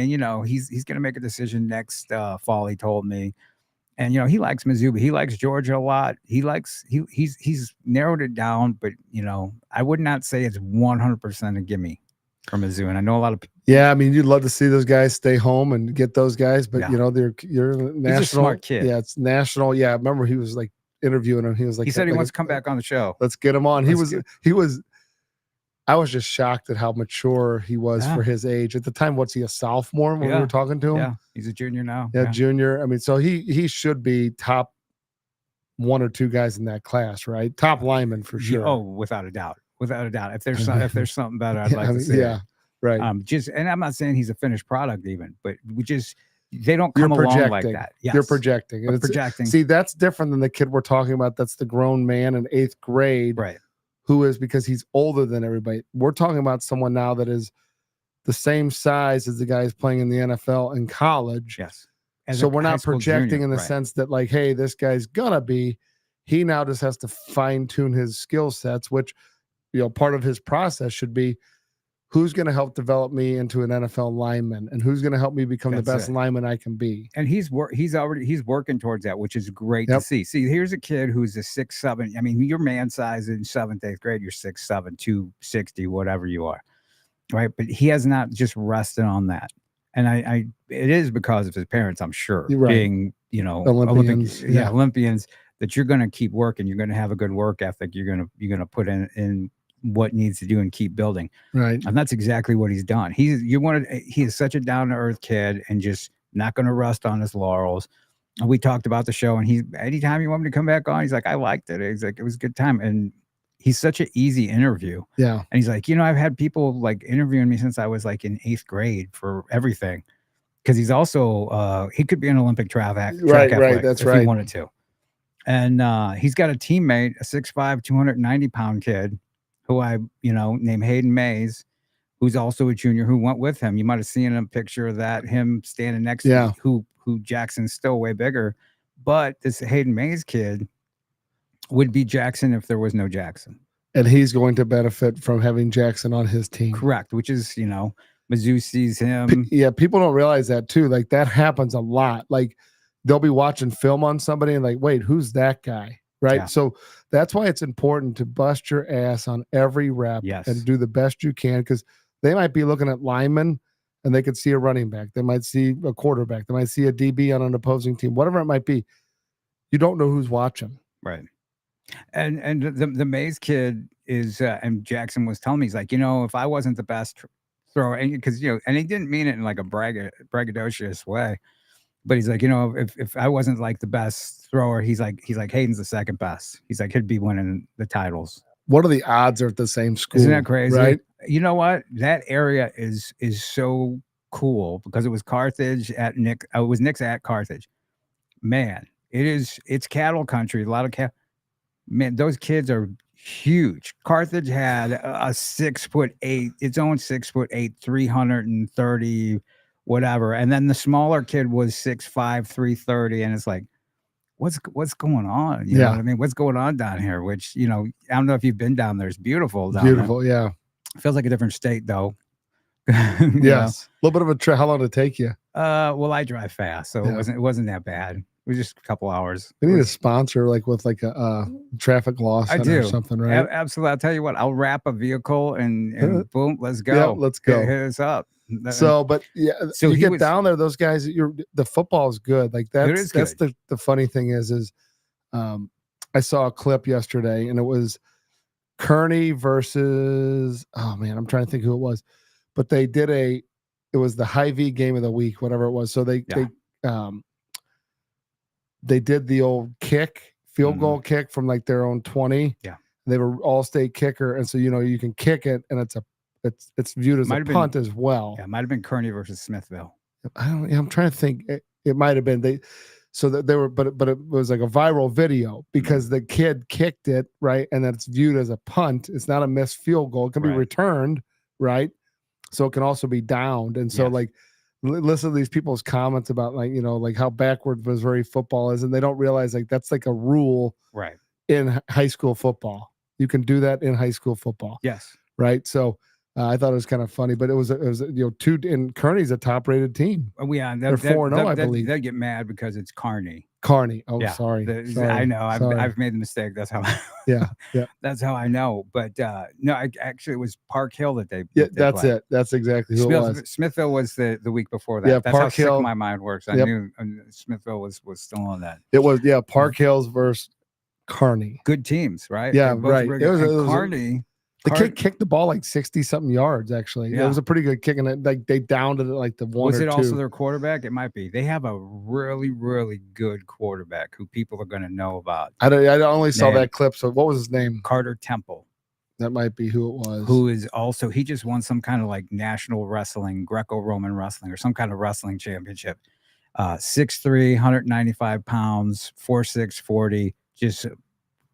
going to make a decision next fall, he told me. And, he likes Mizzou, but he likes Georgia a lot. He's narrowed it down, but, I would not say it's 100% a gimme for Mizzou. And I know a lot of people. Yeah, I mean, you'd love to see those guys stay home and get those guys, but you're national. He's a smart kid. Yeah, it's national. Yeah, I remember he was like interviewing him. He was like, he said he wants to come back on the show. Let's get him on. I was just shocked at how mature he was for his age. At the time, what's he, a sophomore when we were talking to him? Yeah, he's a junior now. Yeah, junior. I mean, so he should be top 1 or 2 guys in that class, right? Top lineman for sure. Oh, without a doubt. Without a doubt. If there's something better, I'd like to see it. Right. And I'm not saying he's a finished product even, but they don't come along like that. Yes. You're projecting. Projecting. See, that's different than the kid we're talking about. That's the grown man in 8th grade. Right. Who is, because he's older than everybody. We're talking about someone now that is the same size as the guys playing in the NFL in college. Yes. So we're not projecting in the sense that like, hey, this guy's gonna be. He now just has to fine tune his skill sets, which, part of his process should be who's going to help develop me into an NFL lineman and who's going to help me become the best lineman I can be. And he's working towards that, which is great to see. See, here's a kid who's a 6'7". I mean, your man size in 7th, 8th grade, you're 6'7", 260, whatever you are. Right. But he has not just rested on that. And it is because of his parents, I'm sure, being, Olympians. Olympians, that you're going to keep working. You're going to have a good work ethic. You're going to put in what needs to do and keep building. Right. And that's exactly what he's done. He is such a down-to-earth kid and just not going to rust on his laurels. And we talked about the show, and anytime you want him to come back on, he's like, I liked it. He's like, it was a good time. And he's such an easy interview. Yeah. And he's like, I've had people like interviewing me since I was like in 8th grade for everything. Cause he's also, he could be an Olympic track athlete. Right. That's right. If he wanted to. And he's got a teammate, a 6'5", 290-pound kid who I, named Hayden Mays, who's also a junior who went with him. You might have seen a picture of that, him standing next Yeah. to who Jackson's still way bigger. But this Hayden Mays kid would be Jackson if there was no Jackson. And he's going to benefit from having Jackson on his team. Correct, which is, Mizzou sees him. Yeah, people don't realize that too. Like that happens a lot. Like they'll be watching film on somebody and like, wait, who's that guy? Right. Yeah. So that's why it's important to bust your ass on every rep Yes. and do the best you can, because they might be looking at linemen and they could see a running back. They might see a quarterback. They might see a DB on an opposing team, whatever it might be. You don't know who's watching. Right. And the Mays kid is, and Jackson was telling me, he's like, if I wasn't the best thrower, and because, and he didn't mean it in like a braggadocious way, but he's like, if I wasn't like the best thrower, he's like Hayden's the second best. He's like, he'd be winning the titles. What are the odds are at the same school? Isn't that crazy? Right? You know what? That area is so cool because it was Carthage at Nick. It was Nick's at Carthage. Man, it's cattle country. A lot of cattle. Man, those kids are huge. Carthage had a 6'8", its own 6'8", 330, whatever. And then the smaller kid was 6'5", 330. And it's like, what's going on? You know what I mean? What's going on down here? Which, I don't know if you've been down there. It's beautiful down there. Yeah. Feels like a different state though. Yes. A little bit of a trip. How long did it take you? Well, I drive fast, so it wasn't that bad. It was just a couple hours. We need a sponsor like with like a traffic law center or something, right? Absolutely. I'll tell you what, I'll wrap a vehicle and boom, let's go. Yeah, let's go. Hit us up. So, but yeah, so you get down there, those guys, the football is good. Like that's the funny thing is I saw a clip yesterday and it was Kearney versus, oh man, I'm trying to think who it was, but they did it was the Hy-Vee game of the week, whatever it was. So they did the old field goal kick from like their own 20. Yeah. They were all-state kicker. And so, you can kick it and it's viewed as a punt as well. Yeah, it might have been Kearney versus Smithville. I'm trying to think. It might have been but it was like a viral video because the kid kicked it, right? And it's viewed as a punt. It's not a missed field goal. It can be returned, right? So it can also be downed. And so like listen to these people's comments about like how backward Missouri football is, and they don't realize like that's like a rule right in high school football. You can do that in high school football. Yes. Right. So I thought it was kind of funny, but it was two, and Kearney's a top rated team. Yeah, they're 4-0, I believe. They get mad because it's Kearney. Oh, yeah. Sorry. I know. I've made the mistake. That's how. Yeah. That's how I know. But no, actually, it was Park Hill that they. Yeah, that's it. That's exactly who it was. Smithville was the week before that. Yeah, that's Park how Hill. Sick my mind works. I knew Smithville was still on that. It was Park Hills versus Kearney. Good teams, right? Yeah, right. It was Kearney. The kid kicked the ball like 60-something yards, actually. Yeah. It was a pretty good kick, and like they downed it at like the one or two. Was it also their quarterback? It might be. They have a really, really good quarterback who people are going to know about. I only saw that clip, so what was his name? Carter Temple. That might be who it was. Who is also, he just won some kind of like national wrestling, Greco-Roman wrestling, or some kind of wrestling championship. 6'3", 195 pounds, 4'6", 40, just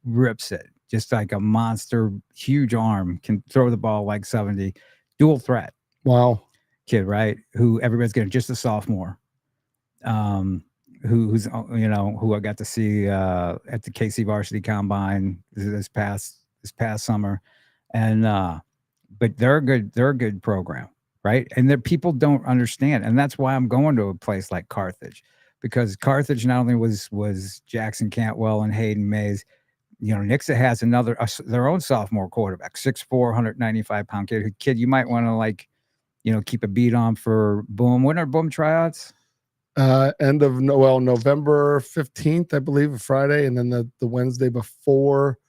rips it. Just like a monster, huge arm, can throw the ball like 70, dual threat. Wow. Kid, right? Who everybody's getting, just a sophomore. Who I got to see at the KC Varsity Combine this past summer. And but they're a good program, right? And people don't understand. And that's why I'm going to a place like Carthage, because Carthage not only was Jackson Cantwell and Hayden Mays. Nixa has their own sophomore quarterback, 6'4", 195-pound kid. You might want to keep a beat on for Boom. When are Boom tryouts? End of November 15th, I believe, a Friday, and then the Wednesday before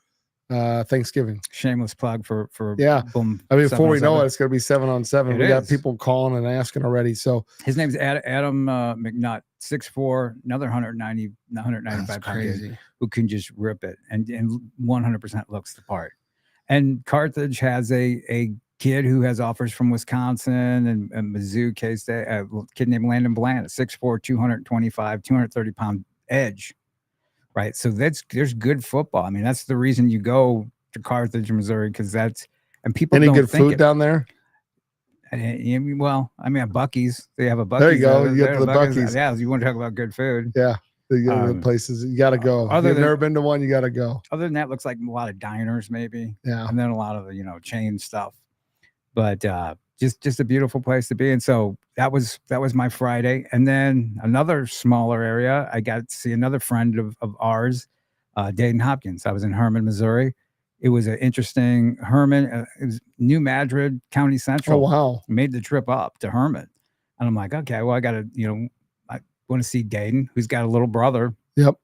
Thanksgiving. Shameless plug for Boom. I mean, before we know it, it's going to be 7-on-7. We got people calling and asking already. So his name's Adam McNutt, 6'4", another 195 pound kid who can just rip it and 100% looks the part. And Carthage has a kid who has offers from Wisconsin and Mizzou, K-State, a kid named Landon Bland, a 6'4", 225, 230-pound edge. Right. So there's good football. I mean, that's the reason you go to Carthage, Missouri, because and people any don't good think food down there? Well, I mean, at Buc-ee's, they have a Buc-ee's. There you go. You There get at to the Buc-ee's. Yeah, you want to talk about good food. Yeah. The places you got to go. If you've never been to one, you got to go. Other than that, looks like a lot of diners, maybe. Yeah. And then a lot of the chain stuff. But just a beautiful place to be. And so that was my Friday. And then another smaller area, I got to see another friend of ours, Dayton Hopkins. I was in Herman, Missouri. It was an interesting Herman. It was New Madrid County Central. Oh, wow. Made the trip up to Herman. And I'm like, okay, well, I got to, I want to see Dayton, who's got a little brother. Yep.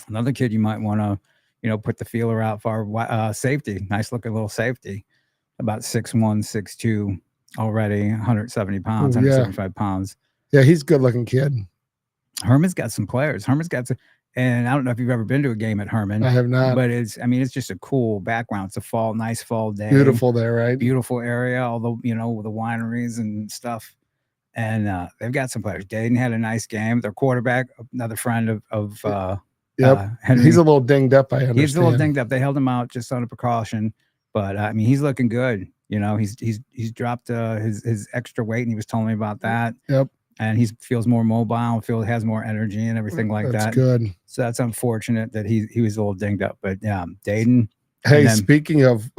Another kid you might want to, put the feeler out for safety. Nice looking little safety. About 6'1", 6'2", already 170 pounds, 175 pounds. Yeah, he's a good looking kid. Herman's got some players. And I don't know if you've ever been to a game at Herman. I have not. But it's just a cool background. It's a nice fall day. Beautiful there, right? Beautiful area, although, the wineries and stuff. And they've got some players. Dayton had a nice game. Their quarterback, another friend of Henry. He's a little dinged up, I understand. He's a little dinged up. They held him out just on a precaution. But, he's looking good. He's dropped his extra weight, and he was telling me about that. Yep. And he feels more mobile, has more energy and everything like that. That's good. So that's unfortunate that he was a little dinged up. But Dayton. Hey, speaking of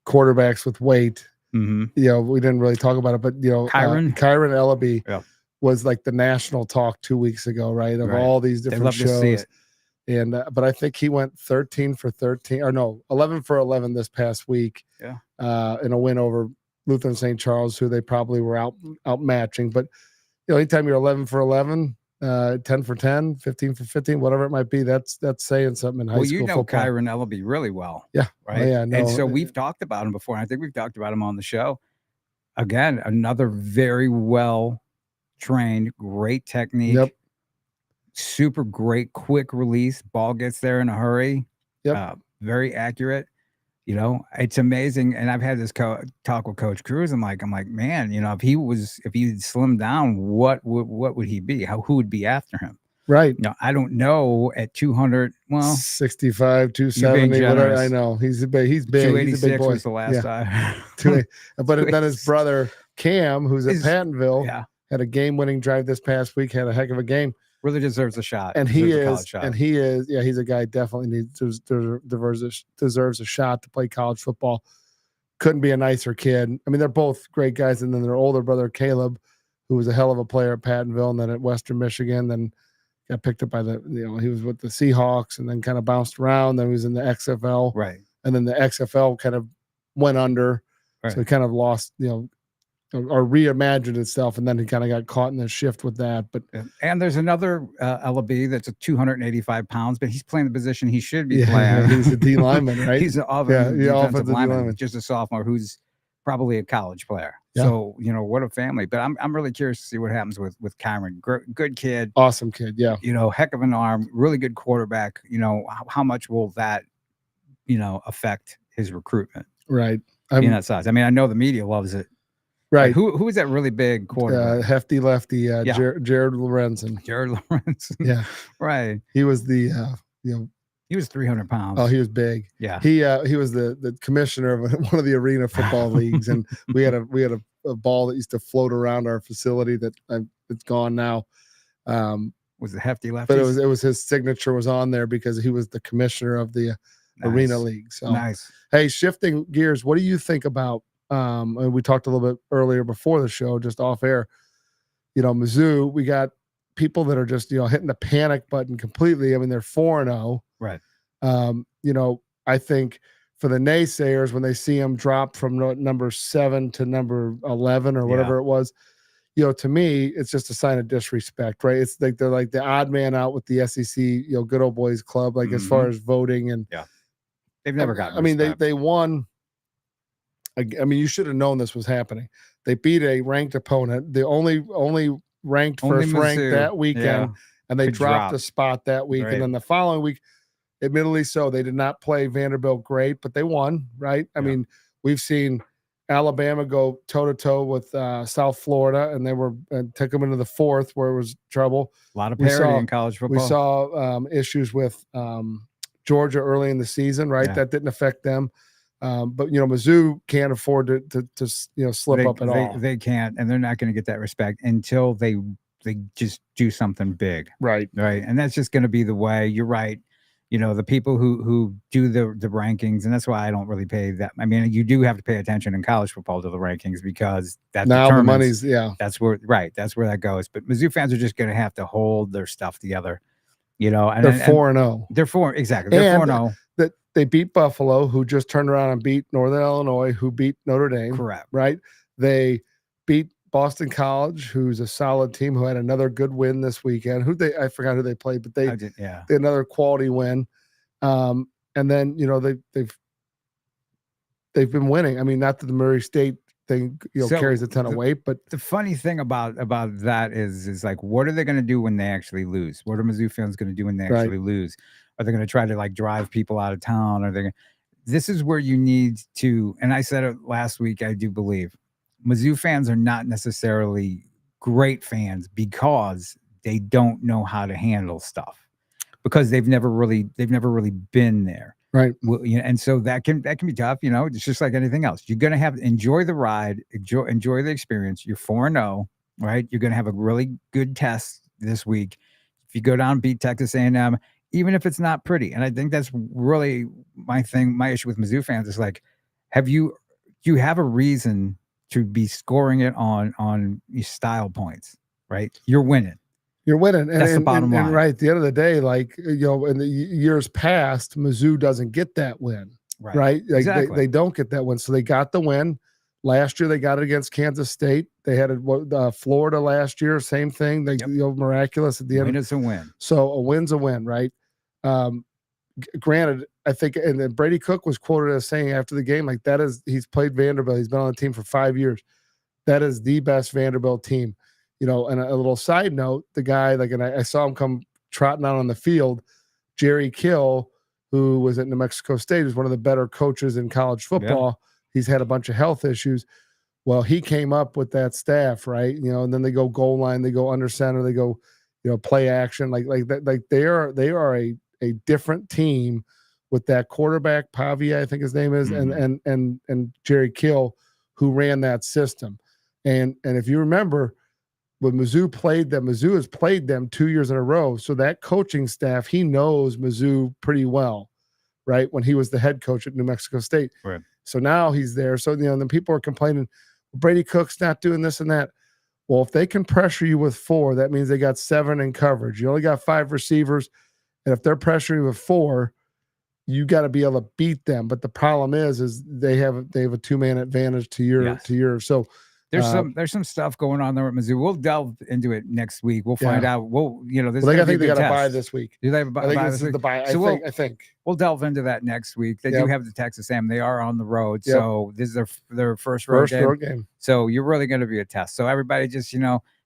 quarterbacks with weight, mm-hmm. We didn't really talk about it, but Kyron Ellaby was like the national talk 2 weeks ago, right? Of all these different shows. To see it. And but I think he went 13 for 13, or no, 11 for 11 this past week. Yeah. In a win over Lutheran St. Charles, who they probably were outmatching. But anytime you're 11 for 11, 10 for 10, 15 for 15, whatever it might be, that's saying something in high school football. Kyron Ellaby really well. Yeah. Right. Oh, yeah. No. And so we've talked about him before. And I think we've talked about him on the show. Again, another very well trained, great technique. Yep. Super great, quick release. Ball gets there in a hurry. Yep. Very accurate. It's amazing. And I've had this talk with Coach Cruz. I'm like, man, if he slimmed down, what would he be? Who would be after him? Right. I don't know at 200. Well, 65, 270, whatever. I know he's big. He's big. 286 he's a big boy. Was the last time. But then his brother Cam, who's at Pattonville, had a game-winning drive this past week. Had a heck of a game. Really deserves a shot. And he's a guy definitely deserves a shot to play college football. Couldn't be a nicer kid. I mean, they're both great guys. And then their older brother, Caleb, who was a hell of a player at Pattonville and then at Western Michigan, then got picked up by he was with the Seahawks and then kind of bounced around. Then he was in the XFL. Right. And then the XFL kind of went under. Right. So he kind of lost, or reimagined itself, and then he kind of got caught in the shift with that. But and there's another Ellaby that's 285 pounds, but he's playing the position he should be playing. He's a D lineman, right? He's an offensive lineman, just a sophomore who's probably a college player. Yeah. So what a family. But I'm really curious to see what happens with Kyron. Good kid, awesome kid, yeah. Heck of an arm, really good quarterback. How much will that affect his recruitment? Right. That size. I mean, I know the media loves it. Right. Who is that really big quarterback? Hefty lefty, Jared Lorenzen. Jared Lorenzen. Yeah. Right. He was the he was 300 pounds. Oh, he was big. Yeah. He was the commissioner of one of the arena football leagues, and we had a ball that used to float around our facility that it's gone now. Was it Hefty lefty? But it was his signature was on there because he was the commissioner of the arena league. So nice. Hey, shifting gears, what do you think about? And we talked a little bit earlier before the show, just off air. Mizzou, we got people that are just hitting the panic button completely. I mean, they're 4-0. Right. I think for the naysayers, when they see them drop from number 7 to number 11 or whatever it was, to me, it's just a sign of disrespect, right? It's like they're like the odd man out with the SEC, good old boys club, like as far as voting and they've never gotten. I mean, they won. I mean, you should have known this was happening. They beat a ranked opponent, the only ranked first ranked that weekend, and they dropped a spot that week. Right. And then the following week, admittedly so, they did not play Vanderbilt great, but they won, right? I mean, we've seen Alabama go toe-to-toe with South Florida, and they took them into the fourth where it was trouble. A lot of parity in college football. We saw issues with Georgia early in the season, right? That didn't affect them. But Mizzou can't afford to slip up at all. They can't, and they're not going to get that respect until they just do something big. Right. And that's just going to be the way. You're right. The people who do the rankings, and that's why I don't really pay that. I mean, you do have to pay attention in college football to the rankings, because that now the money's that's where that goes. But Mizzou fans are just going to have to hold their stuff together. And they're 4-0. They're 4-0. That they beat Buffalo, who just turned around and beat Northern Illinois, who beat Notre Dame. Correct. Right. They beat Boston College, who's a solid team, who had another good win this weekend. I forgot who they played, but they had another quality win. And then they've been winning. I mean, not that the Murray State thing carries a ton of weight, but the funny thing about that is like, what are they going to do when they actually lose? What are Mizzou fans going to do when they actually lose? Are they going to try to like drive people out of town? This is where you need to, and I said it last week, I do believe Mizzou fans are not necessarily great fans because they don't know how to handle stuff, because they've never really been there. Right. Well, and so that can be tough. It's just like anything else. You're going to have enjoy the ride, enjoy the experience. You're 4-0, right? You're going to have a really good test this week. If you go down and beat Texas A&M, even if it's not pretty. And I think that's really my thing. My issue with Mizzou fans is like, you have a reason to be scoring it on style points, right? You're winning. And that's the bottom line. And right at the end of the day, like, in the years past, Mizzou doesn't get that win. Right. Like exactly. They don't get that win. So they got the win. Last year, they got it against Kansas State. They had Florida last year, same thing. They miraculous at the end. Win is a win. So a win's a win, right? Granted, I think, and then Brady Cook was quoted as saying after the game, like, he's played Vanderbilt. He's been on the team for 5 years. That is the best Vanderbilt team. And a little side note, the guy, and I saw him come trotting out on the field, Jerry Kill, who was at New Mexico State, is one of the better coaches in college football. Yeah. He's had a bunch of health issues. Well, he came up with that staff, right? And then they go goal line, they go under center, they go, play action, like that. Like they are a different team with that quarterback, Pavia, I think his name is, and Jerry Kill, who ran that system. And if you remember, when Mizzou played them, Mizzou has played them 2 years in a row. So that coaching staff, he knows Mizzou pretty well, right? When he was the head coach at New Mexico State. Right. So now he's there. So, then people are complaining, Brady Cook's not doing this and that. Well, if they can pressure you with 4, that means they got 7 in coverage. You only got 5 receivers. And if they're pressuring you with 4, you got to be able to beat them. But the problem is they have a 2-man advantage to your. So there's some stuff going on there at Mizzou. We'll delve into it next week. We'll find out. I think they got a bye this week. Do they have a bye? This is the bye. I think we'll delve into that next week. They do have the Texas A&M. They are on the road, so this is their first road game. So you're really going to be a test. So everybody, just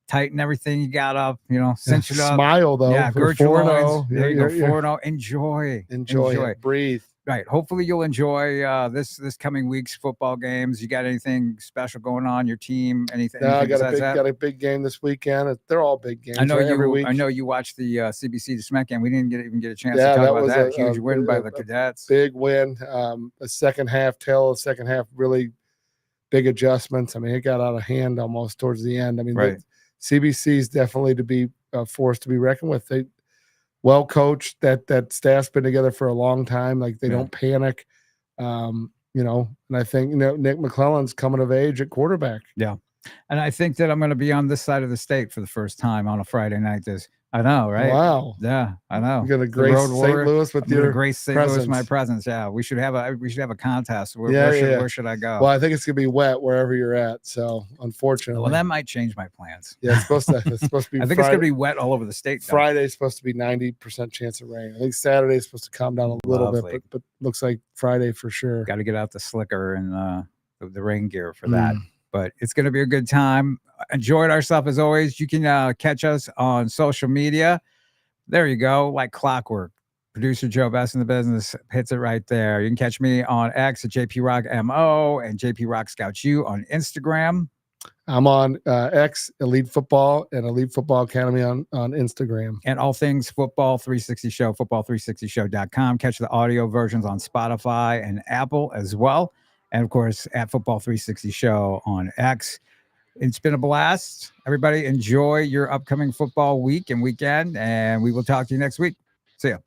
tighten everything you got up. Cinch it up. Smile though. Yeah, gird your loins. There you go. 4-0. Enjoy it. Breathe. Right. Hopefully you'll enjoy this coming week's football games. You got anything special going on your team? Anything? No, I got a big game this weekend. They're all big games. I know every week. I know you watched the CBC to SMAC game. We didn't even get a chance to talk about that. Huge win by the Cadets. Big win. A second half really big adjustments. I mean, it got out of hand almost towards the end. I mean, CBC is definitely to be a force to be reckoned with. They well coached. That staff's been together for a long time. Like they don't panic. And I think Nick McClellan's coming of age at quarterback. Yeah, and I think that I'm going to be on this side of the state for the first time on a Friday night. I know, right? Wow. Yeah, I know. You're going to grace St. Louis with your grace St. Louis my presence. Yeah, we should have a contest. Where should I go? Well, I think it's going to be wet wherever you're at. So unfortunately, well, that might change my plans. Yeah, it's supposed to be. I think it's going to be wet all over the state. Though. Friday's supposed to be 90% chance of rain. I think Saturday's supposed to calm down a little bit, but looks like Friday for sure. Got to get out the slicker and the rain gear for that. But it's going to be a good time. Enjoyed ourselves as always. You can catch us on social media. There you go, like clockwork. Producer Joe, best in the business, hits it right there. You can catch me on X at JP Rock MO and JP Rock Scout U on Instagram. I'm on X, Elite Football, and Elite Football Academy on Instagram. And all things Football 360 Show, football360show.com. Catch the audio versions on Spotify and Apple as well. And of course, at Football 360 Show on X. It's been a blast. Everybody enjoy your upcoming football week and weekend, and we will talk to you next week. See ya.